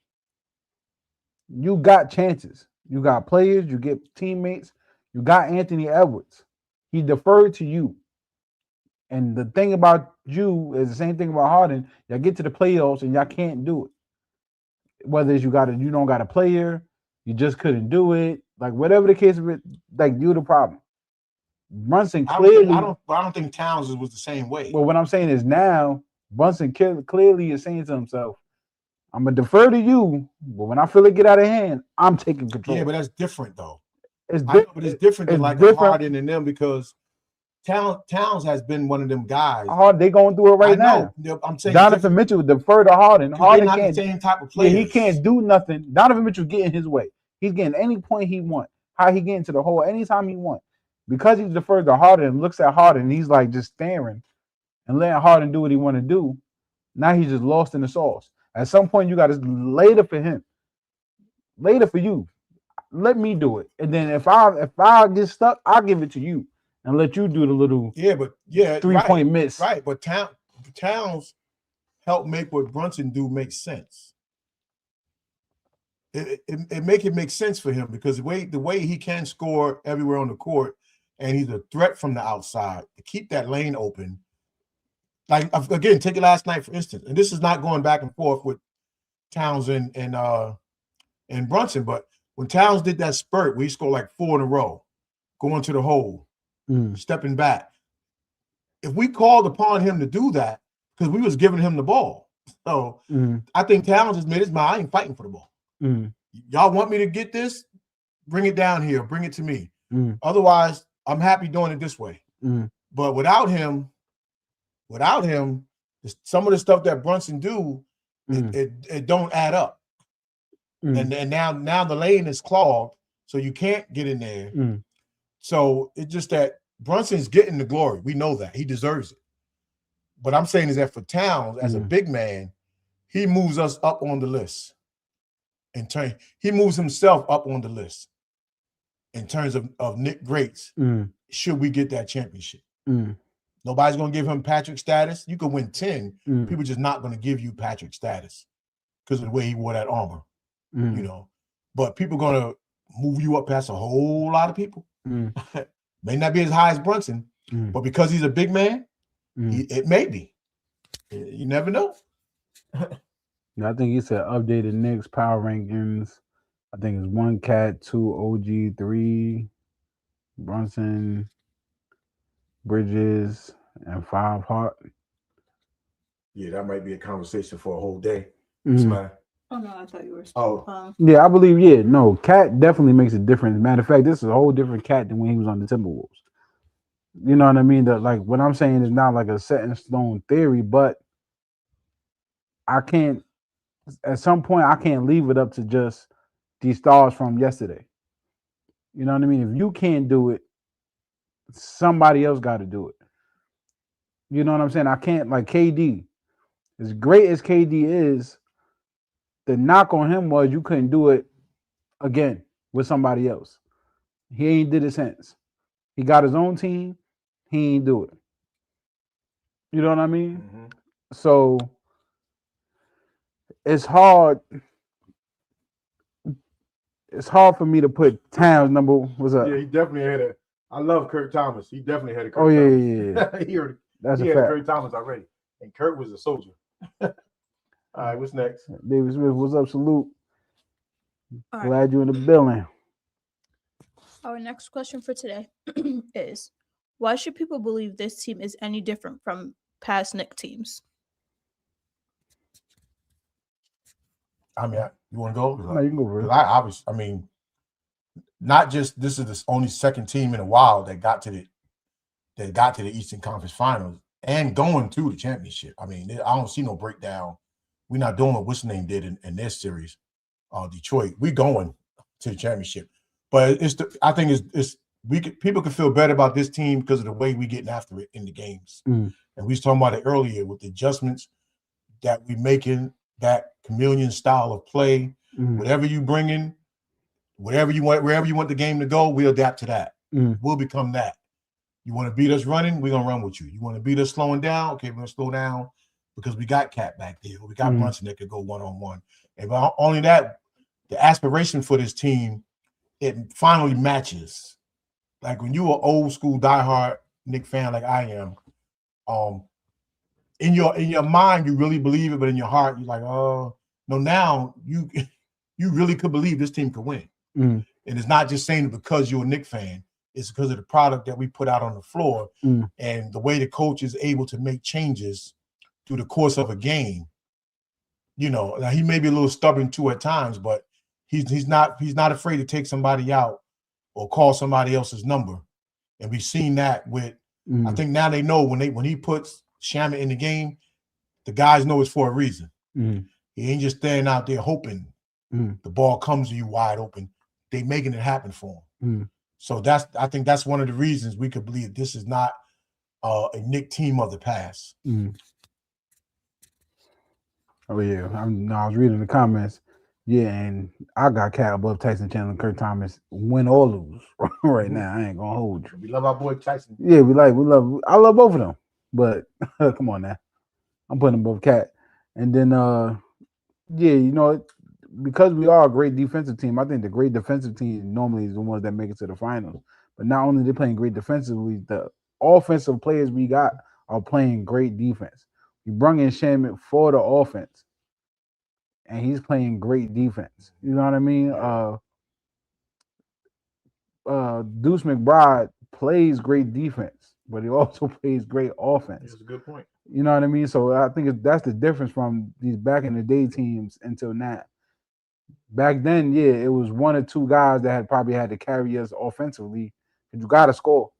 You got chances. You got players. You get teammates. You got Anthony Edwards. He deferred to you. And the thing about you is the same thing about Harden. Y'all get to the playoffs and y'all can't do it. Whether it's you don't got a player, you just couldn't do it. Like whatever the case of it, like you the problem. Brunson clearly. I don't think Towns was the same way. Well, what I'm saying is now Brunson clearly is saying to himself, I'm gonna defer to you, but when I feel it get out of hand, I'm taking control. Yeah, but that's different though. It's different than like Harden and them, because Towns has been one of them guys. They going through it right now. I'm saying Donovan Mitchell defer to Harden. Harden not can't the same type of player. Yeah, he can't do nothing. Donovan Mitchell getting his way. He's getting any point he want. How he getting to the hole anytime he want. Because he's deferred to Harden and looks at Harden, he's like just staring and letting Harden do what he want to do. Now he's just lost in the sauce. At some point, you got to later for him, later for you. Let me do it, and then if I get stuck, I'll give it to you and let you do the little 3-point miss. Right, but Towns helped make what Brunson do make sense. It make sense for him because the way he can score everywhere on the court, and he's a threat from the outside to keep that lane open. Like again, take it last night for instance, and this is not going back and forth with Towns and Brunson, but when Towns did that spurt where he scored like 4 in a row, going to the hole, stepping back, if we called upon him to do that, because we was giving him the ball. So I think Towns has made his mind. I ain't fighting for the ball. Y'all want me to get this? Bring it down here. Bring it to me. Otherwise, I'm happy doing it this way. But without him, some of the stuff that Brunson do, it don't add up. And now the lane is clogged, so you can't get in there. So it's just that Brunson's getting the glory. We know that. He deserves it. What I'm saying is that for Towns, as a big man, he moves us up on the list. He moves himself up on the list in terms of Nick greats. Should we get that championship? Nobody's going to give him Patrick status. You could win 10. People just not going to give you Patrick status because of the way he wore that armor. You know, but people going to move you up past a whole lot of people. May not be as high as Brunson, but because he's a big man, it may be. You never know. I think he said updated Knicks power rankings. I think it's 1 Cat, 2 OG, 3 Brunson, Bridges, and 5 Hart. Yeah, that might be a conversation for a whole day. Oh no, I thought you were. Yeah, I believe. Yeah, no, Cat definitely makes a difference. Matter of fact, this is a whole different Cat than when he was on the Timberwolves. You know what I mean? That, like, what I'm saying is not like a set in stone theory, but I can't. At some point, I can't leave it up to just these stars from yesterday. You know what I mean? If you can't do it, somebody else got to do it. You know what I'm saying? I can't, like KD. As great as KD is, the knock on him was you couldn't do it again with somebody else. He ain't did it since. He got his own team. He ain't do it. You know what I mean? So it's hard. It's hard for me to put Towns number. What's up? Yeah, he definitely had a. I love Kurt Thomas. He definitely had a. Kurt Thomas. he had fact. Kurt Thomas already, and Kurt was a soldier. All right, what's next? David Smith, what's up? Salute. Glad you're in the building. Our next question for today is, why should people believe this team is any different from past Knicks teams? I mean, you want to go? No, you can go first. I mean, not just this is the only second team in a while that got to the Eastern Conference Finals and going to the championship. I mean, I don't see no breakdown. We're not doing what what's the name did in their series, Detroit. We going to the championship, but I think people can feel better about this team because of the way we getting after it in the games. And we was talking about it earlier with the adjustments that we making, that chameleon style of play. Whatever you bring in, wherever you want the game to go, we'll adapt to that. We'll become that. You want to beat us running, we're gonna run with you. You want to beat us slowing down, okay, we're gonna slow down because we got Cat back there. We got Brunson that could go one-on-one. And only that, the aspiration for this team, it finally matches. Like when you are old school diehard Knicks fan like I am, in your mind you really believe it, but in your heart you're like, oh no, now you really could believe this team could win. And it's not just saying it because you're a Knicks fan. It's because of the product that we put out on the floor and the way the coach is able to make changes through the course of a game. You know, now he may be a little stubborn too at times, but he's not afraid to take somebody out or call somebody else's number. And we've seen that with I think now they know when he puts Shamet in the game, the guys know it's for a reason. He ain't just standing out there hoping the ball comes to you wide open. They making it happen for him. So I think that's one of the reasons we could believe this is not a Knicks team of the past. Oh yeah, I was reading the comments. Yeah, and I got Cat above Tyson Chandler and Kurt Thomas, win or lose right now. I ain't gonna hold you. We love our boy Tyson. Yeah, I love both of them. But come on now, I'm putting them above Cat. And then yeah, you know, because we are a great defensive team, I think the great defensive team normally is the ones that make it to the finals. But not only they're playing great defensively, the offensive players we got are playing great defense. We brought in Shamet for the offense, and he's playing great defense. You know what I mean? Deuce McBride plays great defense, but he also plays great offense. That's a good point. You know what I mean? So I think that's the difference from these back in the day teams until now. Back then, yeah, it was one or two guys that had probably had to carry us offensively. You got to score,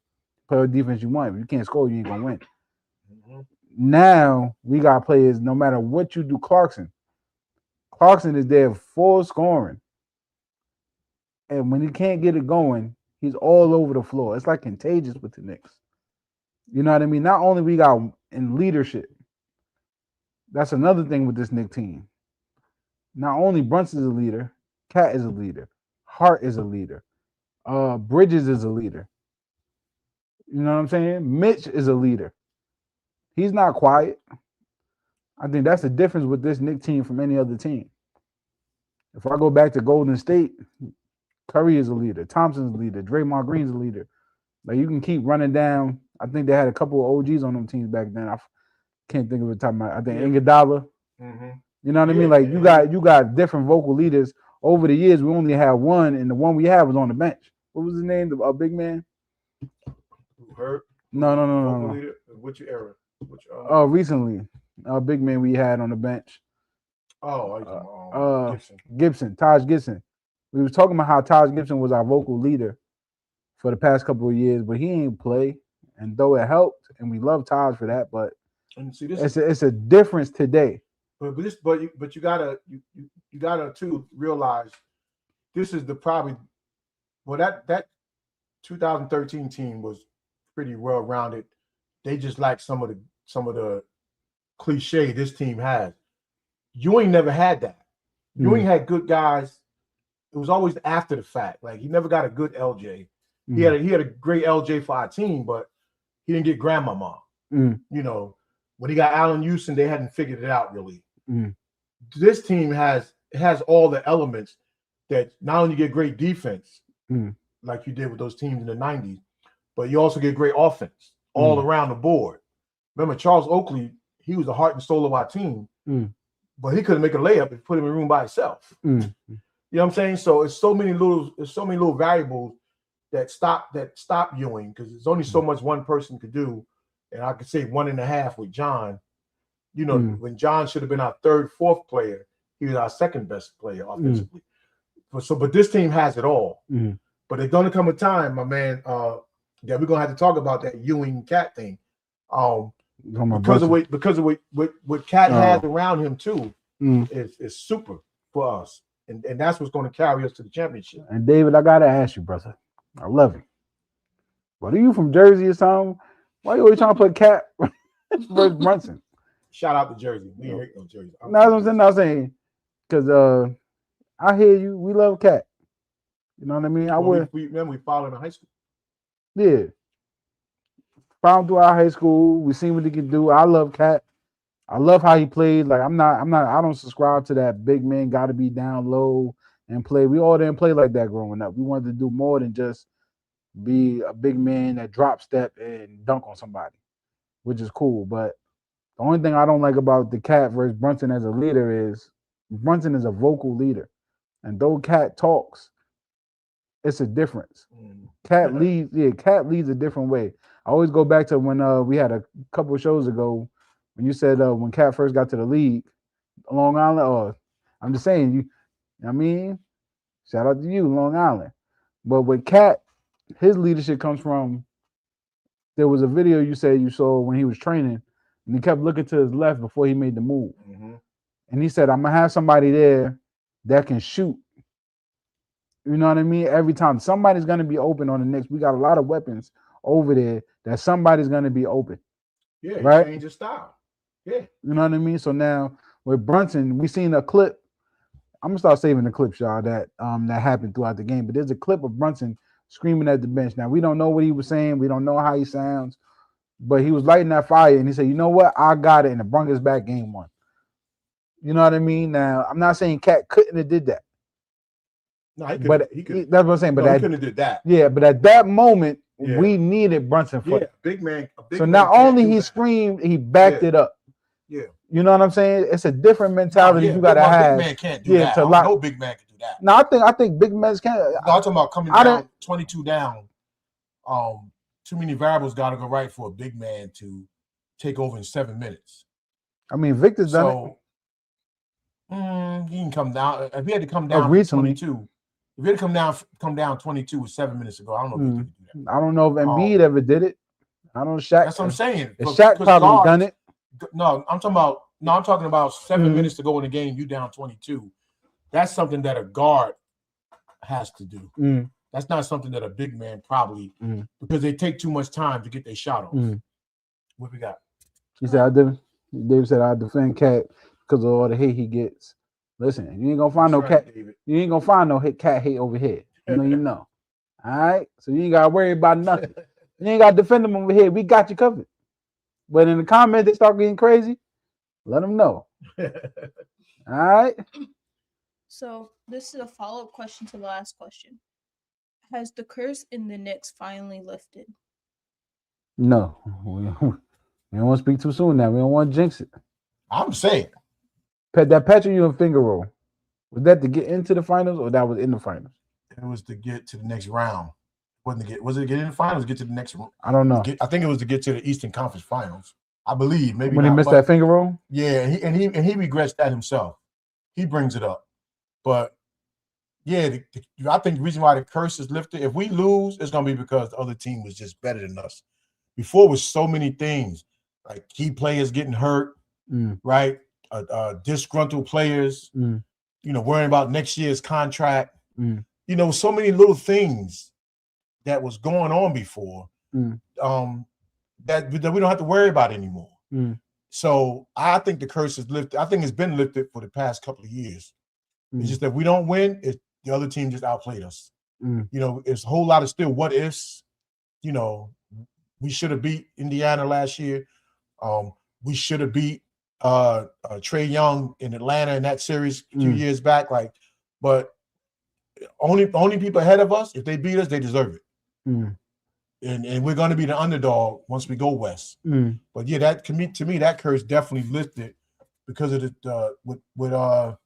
play what defense you want. If you can't score, you ain't gonna win. Mm-hmm. Now we got players. No matter what you do, Clarkson is there full scoring, and when he can't get it going, he's all over the floor. It's like contagious with the Knicks. You know what I mean? Not only we got in leadership. That's another thing with this Knicks team. Not only Brunson's a leader, Cat is a leader, Hart is a leader, Bridges is a leader. You know what I'm saying? Mitch is a leader. He's not quiet. I think that's the difference with this Knicks team from any other team. If I go back to Golden State, Curry is a leader, Thompson's a leader, Draymond Green's a leader. Like you can keep running down. I think they had a couple of OGs on them teams back then. I can't think of the top of my. I think Iguodala. Mm-hmm. You know what I mean? Like you got different vocal leaders over the years. We only had one, and the one we had was on the bench. What was his name? The big man? Hurt? No. Leader? Which era? Recently, a big man we had on the bench. Gibson, Taj Gibson. We was talking about how Taj Gibson was our vocal leader for the past couple of years, but he ain't play. And though it helped, and we love Taj for that, but see, it's a difference today. But you gotta too realize this is that 2013 team was pretty well rounded. They just like some of the cliche this team has. You ain't never had that. You ain't had good guys. It was always after the fact. Like he never got a good LJ. He had a great LJ for our team, but he didn't get grandmama. You know, when he got Allen Houston, they hadn't figured it out really. This team has all the elements that not only get great defense, like you did with those teams in the 90s, but you also get great offense all around the board. Remember, Charles Oakley, he was the heart and soul of our team, but he couldn't make a layup and put him in a room by himself. You know what I'm saying? So it's so many little variables that stop Ewing, because there's only so much one person could do. And I could say 1.5 with John. You know, when John should have been our third, fourth player, he was our second best player offensively. But this team has it all. But there's going to come a time, my man, that we're going to have to talk about that Ewing Cat thing. Because of what Cat has around him too is super for us. And that's what's going to carry us to the championship. And David, I got to ask you, brother. I love you. But are you from Jersey or something? Why are you always trying to put Cat versus Brunson? Shout out to Jersey. We ain't hate no Jersey. No, that's what I'm saying. Because I hear you. We love Cat. You know what I mean? We followed in high school. Yeah. Found through our high school. We seen what he can do. I love Cat. I love how he plays. Like I don't subscribe to that big man gotta be down low and play. We all didn't play like that growing up. We wanted to do more than just be a big man that drop step and dunk on somebody, which is cool. But the only thing I don't like about the Cat versus Brunson as a leader is Brunson is a vocal leader. And though Cat talks, it's a difference. Cat leads a different way. I always go back to when we had a couple of shows ago when you said when Cat first got to the league, Long Island, I'm just saying, you know what I mean? Shout out to you, Long Island. But with Cat, his leadership comes from, there was a video you said you saw when he was training, and he kept looking to his left before he made the move. And he said, I'm going to have somebody there that can shoot. You know what I mean? Every time somebody's going to be open on the Knicks, we got a lot of weapons over there that somebody's going to be open. Yeah, right? Change your style. Yeah. You know what I mean? So now with Brunson, we seen a clip. I'm going to start saving the clips, y'all, that happened throughout the game. But there's a clip of Brunson screaming at the bench. Now, we don't know what he was saying. We don't know how he sounds. But he was lighting that fire, and he said, you know what? I got it, and the brung us back game one. You know what I mean? Now, I'm not saying Cat couldn't have did that. No, he could. But he could. That's what I'm saying. But he couldn't have did that. Yeah, but at that moment, we needed Brunson for it. Big man. So not only he screamed, he backed it up. Yeah. You know what I'm saying? It's a different mentality you gotta have. Big man can't do that. No big man can do that. No, I think big men can. I'm talking about coming down 22 down. too many variables got to go right for a big man to take over in 7 minutes. I mean, Victor's done it. He can come down. If he had to come down recently. 22, if he had to come down 22 with 7 minutes ago, I don't know if he could do that. I don't know if Embiid ever did it. I don't Shaq. That's what I'm saying. If Shaq probably done it. No, I'm talking about 7 minutes to go in the game, you down 22. That's something that a guard has to do. That's not something that a big man probably because they take too much time to get their shot off. What we got? He said, David said, I defend Cat because of all the hate he gets. Listen, you ain't gonna find Cat. David. You ain't gonna find no cat hate over here. You know. All right. So you ain't gotta worry about nothing. You ain't gotta defend them over here. We got you covered. But in the comments, they start getting crazy. Let them know. All right. So this is a follow-up question to the last question. Has the curse in the Knicks finally lifted? No. We don't want to speak too soon now. We don't want to jinx it. I'm saying. That Patrick Ewing finger roll, was that to get into the finals or that was in the finals? It was to get to the next round. Was it to get in the finals or get to the next round? I don't know. I think it was to get to the Eastern Conference Finals. I believe. Maybe when he missed that finger roll? Yeah, he regrets that himself. He brings it up. But yeah, I think the reason why the curse is lifted, if we lose, it's gonna be because the other team was just better than us. Before was so many things, like key players getting hurt, right? Disgruntled players, worrying about next year's contract. So many little things that was going on before that we don't have to worry about anymore. So I think the curse is lifted. I think it's been lifted for the past couple of years. It's just that we don't win. The other team just outplayed us. It's a whole lot of still what ifs. We should have beat Indiana last year. We should have beat Trae Young in Atlanta in that series a few years back. But only people ahead of us, if they beat us, they deserve it. And we're going to be the underdog once we go west. But yeah, that to me, that curse definitely lifted because of what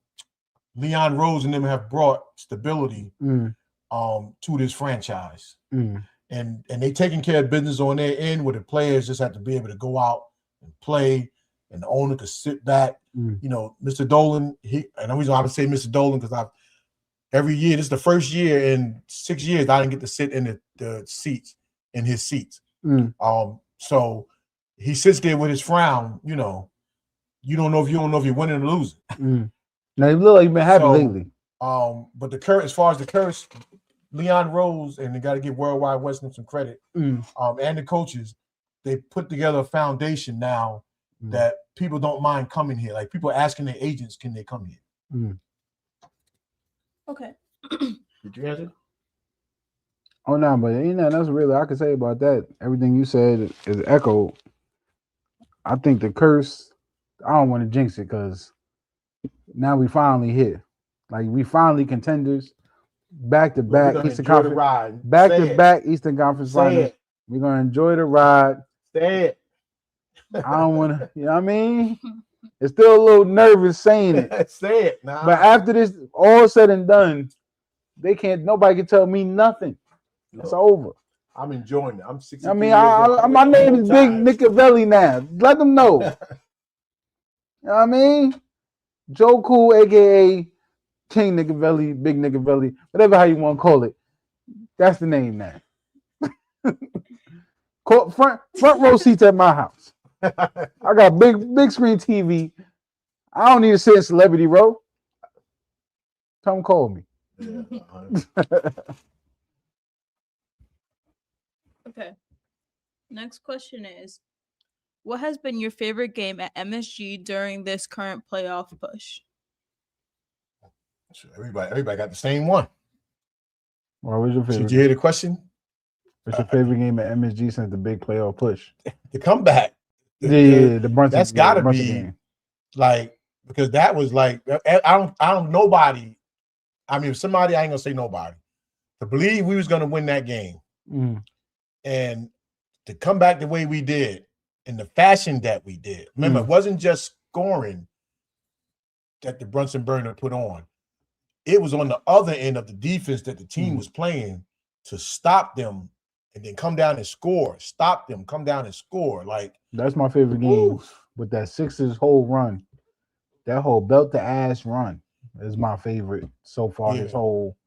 Leon Rose and them have brought stability to this franchise. And they taking care of business on their end where the players just have to be able to go out and play, and the owner could sit back. Mr. Dolan, and the reason I would say Mr. Dolan because every year, this is the first year in 6 years I didn't get to sit in the seats, in his seats. So he sits there with his frown, you don't know if you're winning or losing. Now you look like you've been happy lately. But as far as the curse, Leon Rose, and they got to give Worldwide Wrestling some credit, and the coaches, they put together a foundation now that people don't mind coming here. Like people are asking their agents, can they come here? Okay. Did you answer? Oh no, but that's really I can say about that. Everything you said is echoed. I think the curse, I don't want to jinx it because now we finally here. Like we finally contenders, back to back Eastern Conference, back to back Eastern Conference Finals. We're gonna enjoy the ride. Say it. I don't want to. You know what I mean? It's still a little nervous saying it. Say it. Nah. But after this all said and done, nobody can tell me nothing. It's over. I'm enjoying it. I'm 60. I mean, my name is Big Nickavelli now. Let them know. You know what I mean? Joe Cool, aka King Nickavelli, Big Nickavelli, whatever how you want to call it. That's the name now. Front row seats at my house. I got big screen TV. I don't need to sit in celebrity row. Come call me. Okay. Next question is, what has been your favorite game at MSG during this current playoff push? Everybody got the same one. What was your favorite? Did you hear the question? What's your favorite game at MSG since the big playoff push? The comeback. The Brunson. That's got to be game. Because that was I don't nobody. I mean, somebody I ain't gonna say nobody to believe we was gonna win that game, and to come back the way we did in the fashion that we did. Remember, it wasn't just scoring that the Brunson burner put on. It was on the other end of the defense that the team was playing to stop them and then come down and score. Stop them, come down and score. Like that's my favorite game with that Sixers whole run. That whole belt to ass run is my favorite so far. This whole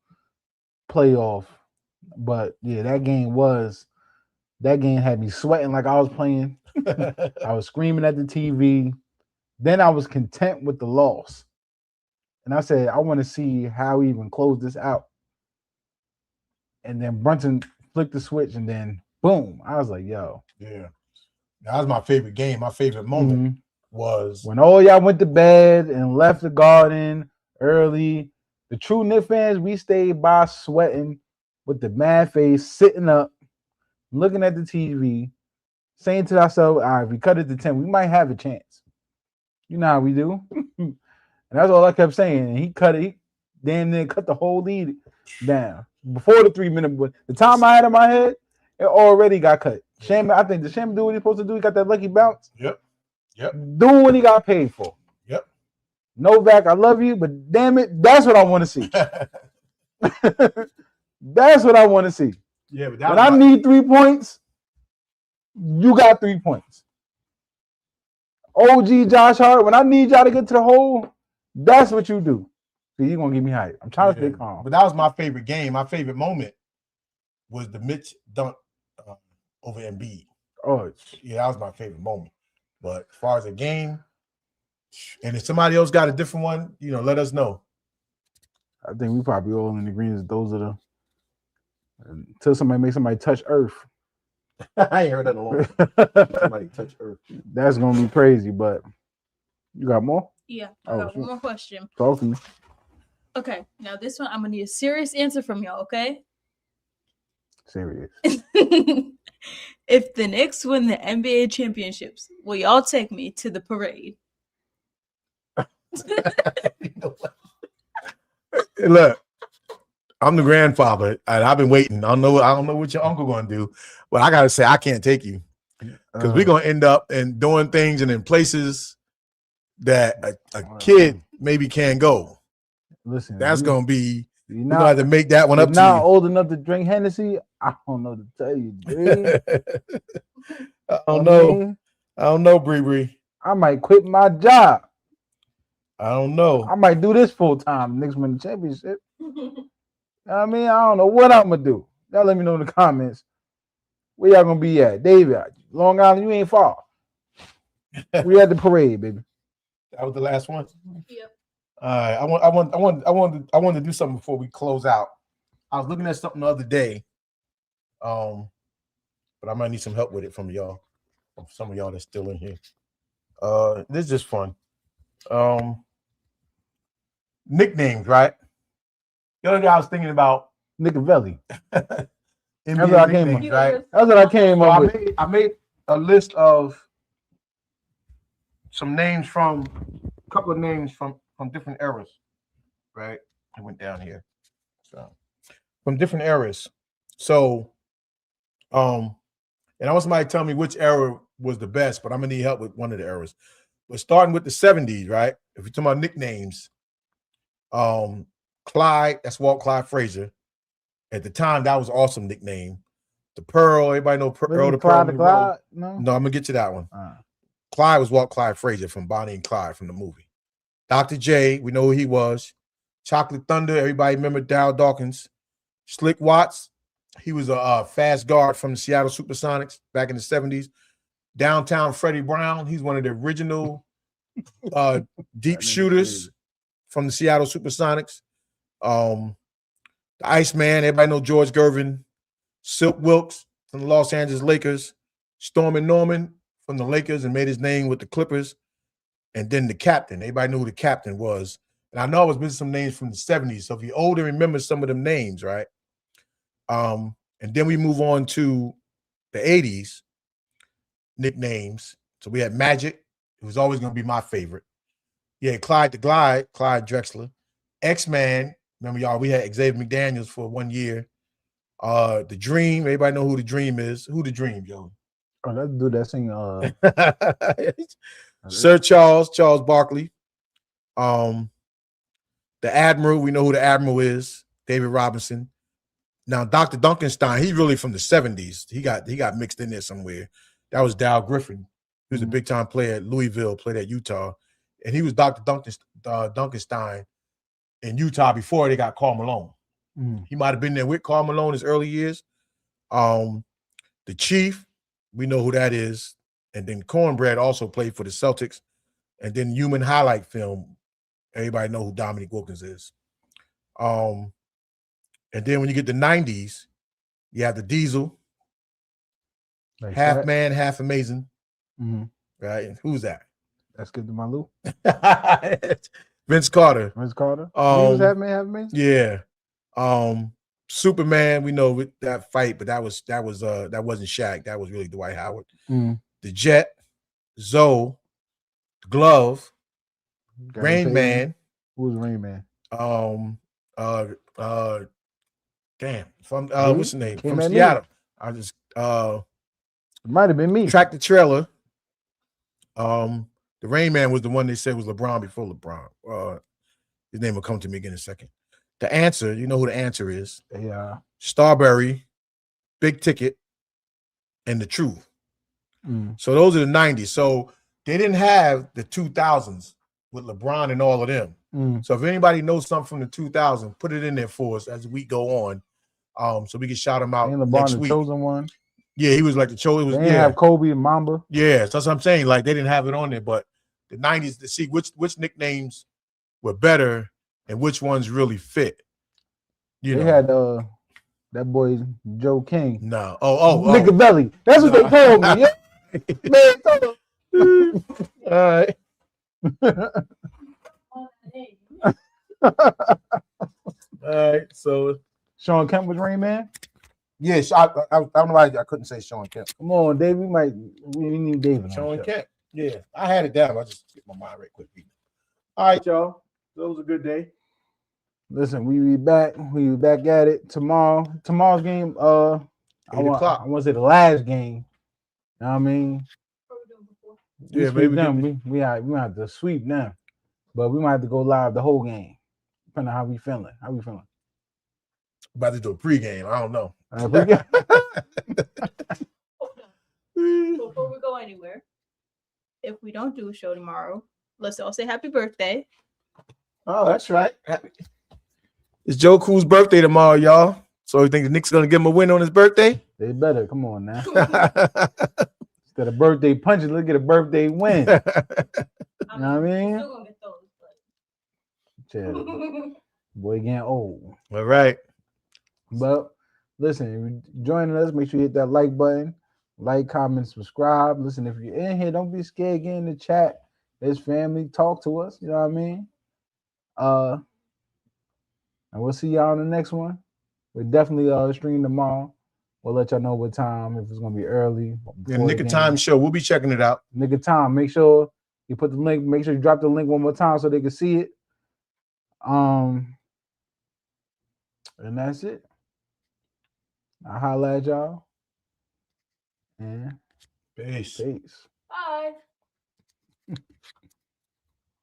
playoff. But yeah, that game had me sweating like I was playing. I was screaming at the TV. Then I was content with the loss. And I said, I want to see how we even close this out. And then Brunson flicked the switch and then boom. I was like, yo. Yeah. That was my favorite game. My favorite moment was when all y'all went to bed and left the garden early. The true Knicks fans, we stayed by sweating with the mad face, sitting up, looking at the TV, saying to ourselves, all right, if we cut it to 10, we might have a chance. You know how we do. And that's all I kept saying. And he cut it. He damn near cut the whole lead down. Before the 3 minute, but the time I had in my head, it already got cut. Sham, I think the Sham do what he's supposed to do. He got that lucky bounce. Yep. Doing what he got paid for. Yep. Novak, I love you, but damn it, that's what I want to see. That's what I want to see. Yeah, but when I need 3 points, you got 3 points. OG Josh Hart, when I need y'all to get to the hole, that's what you do. See, you're gonna give me hype. I'm trying to stay calm. But that was my favorite game. My favorite moment was the Mitch dunk over Embiid. Oh, yeah, that was my favorite moment. But as far as a game, and if somebody else got a different one, let us know. I think we probably all in agreement. Those are the until somebody makes somebody touch Earth. I ain't heard that in a long time. Somebody touch Earth. That's gonna be crazy. But you got more? Yeah, I got one more question. Talk to me. Okay, now this one I'm gonna need a serious answer from y'all. Okay. Serious. If the Knicks win the NBA championships, will y'all take me to the parade? Look, I'm the grandfather, and I've been waiting. I don't know what your uncle gonna do, but I gotta say I can't take you because we're gonna end up and doing things and in places that a kid maybe can't go. Listen, that's gonna be. You're gonna have to make that one up to you. Not old enough to drink Hennessy. I don't know to tell you, dude. I don't know, Bree. I might quit my job. I don't know. I might do this full time. Knicks win the championship. I mean, I don't know what I'm gonna do. Y'all let me know in the comments where y'all gonna be at. David, Long Island, you ain't far. We at the parade, baby. That was the last one. Yep. All right, I want to do something before we close out. I was looking at something the other day, but I might need some help with it from y'all, from some of y'all that's still in here. This is just fun. Nicknames, right? The other day I was thinking about Nicovelli. That's what I came up, right? That's what I came up with. I made a list of some names from a couple of names from different eras, right? I went down here. So from different eras. So and I want somebody to tell me which era was the best, but I'm gonna need help with one of the eras. But starting with the 70s, right? If you're talking about nicknames, Clyde, that's Walt Clyde Frazier. At the time, that was an awesome nickname. The Pearl, everybody know Earl the Pearl. Clyde? No, I'm gonna get to that one. Clyde was Walt Clyde Frazier from Bonnie and Clyde from the movie. Dr. J, we know who he was. Chocolate Thunder, everybody remember Darryl Dawkins. Slick Watts, he was a fast guard from the Seattle Supersonics back in the 70s. Downtown Freddie Brown, he's one of the original deep shooters from the Seattle Supersonics. The Iceman, everybody know George Gervin. Silk Wilkes from the Los Angeles Lakers. Stormin' Norman from the Lakers and made his name with the Clippers. And then the captain. Everybody knew who the captain was. And I know I was missing some names from the 70s. So if you're older, remember some of them names, right? And then we move on to the 80s nicknames. So we had Magic. It was always going to be my favorite. Yeah, Clyde the Glide, Clyde Drexler. X-Man. Remember, y'all, we had Xavier McDaniels for 1 year. The Dream. Everybody know who the Dream is. Who the Dream, Joe? Oh, let's do that sing. Sir Charles Barkley. The Admiral, we know who the Admiral is. David Robinson. Now, Dr. Duncanstein, he's really from the 70s. He got mixed in there somewhere. That was Dal Griffin. He was a big time player at Louisville, played at Utah, and he was Dr. Duncanstein in Utah before they got Karl Malone. He might have been there with Karl Malone his early years. The Chief, we know who that is, and then Cornbread also played for the Celtics, and then Human Highlight Film. Everybody know who Dominique Wilkins is. And then when you get the 90s, you have the Diesel, Like half that. man, half amazing. Right? And who's that? That's good to my Lou. Vince Carter. Vince Carter. He was half man, half amazing. Yeah. Superman, we know with that fight, but that wasn't Shaq. That was really Dwight Howard. The Jet, Zoe, Glove, Rain Man. Who was Rain Man? Damn. From Really? what's the name? Came From at me. Seattle. I just It might have been me. Tractor Trailer. The Rain Man was the one they said was LeBron before LeBron. His name will come to me again in a second. The Answer, you know who the Answer is. Yeah. Starberry, Big Ticket, and The Truth. So those are the 90s. So they didn't have the 2000s with LeBron and all of them. So if anybody knows something from the 2000s, put it in there for us as we go on, so we can shout him out Ain't LeBron next the week. chosen one? Yeah, he was like the chosen. They didn't have Kobe and Mamba. Yeah, so that's what I'm saying. Like they didn't have it on there, but the 90s to see which nicknames were better and which ones really fit. They had that boy Joe King. No. Nigga Belly. That's what they called me. Yeah. All right. So Sean Kemp was Rain Man. Yes, I don't know why I couldn't say Sean Kemp. Come on, Dave. We need David. Sean Kemp. Yeah, I had it down. I just get my mind right quick. All right, y'all. That was a good day. Listen, we be back. We be back at it tomorrow. Tomorrow's game. 8 o'clock. I want to say the last game. You know what I mean? Yeah, maybe we have to sweep now, but we might have to go live the whole game, depending on how we feeling. How we feeling? About to do a pregame. I don't know. Before we go anywhere, if we don't do a show tomorrow, let's all say happy birthday. Oh, that's right. It's Joe Cool's birthday tomorrow, y'all. So you think the Knicks gonna give him a win on his birthday? They better. Come on now. Instead of birthday punches, let's get a birthday win. You know what I mean? Still gonna get those, Chill. Boy getting old. All right. But listen, if you're joining us, make sure you hit that like button, like, comment, subscribe. Listen, if you're in here, don't be scared. Get in the chat. There's family. Talk to us. You know what I mean? And we'll see y'all on the next one. We're definitely stream tomorrow. We'll let y'all know what time, if it's gonna be early. Yeah, Nick of Time show. We'll be checking it out. Nick of Time. Make sure you put the link. Make sure you drop the link one more time so they can see it. And that's it. I'll holla at y'all. And Peace. Peace.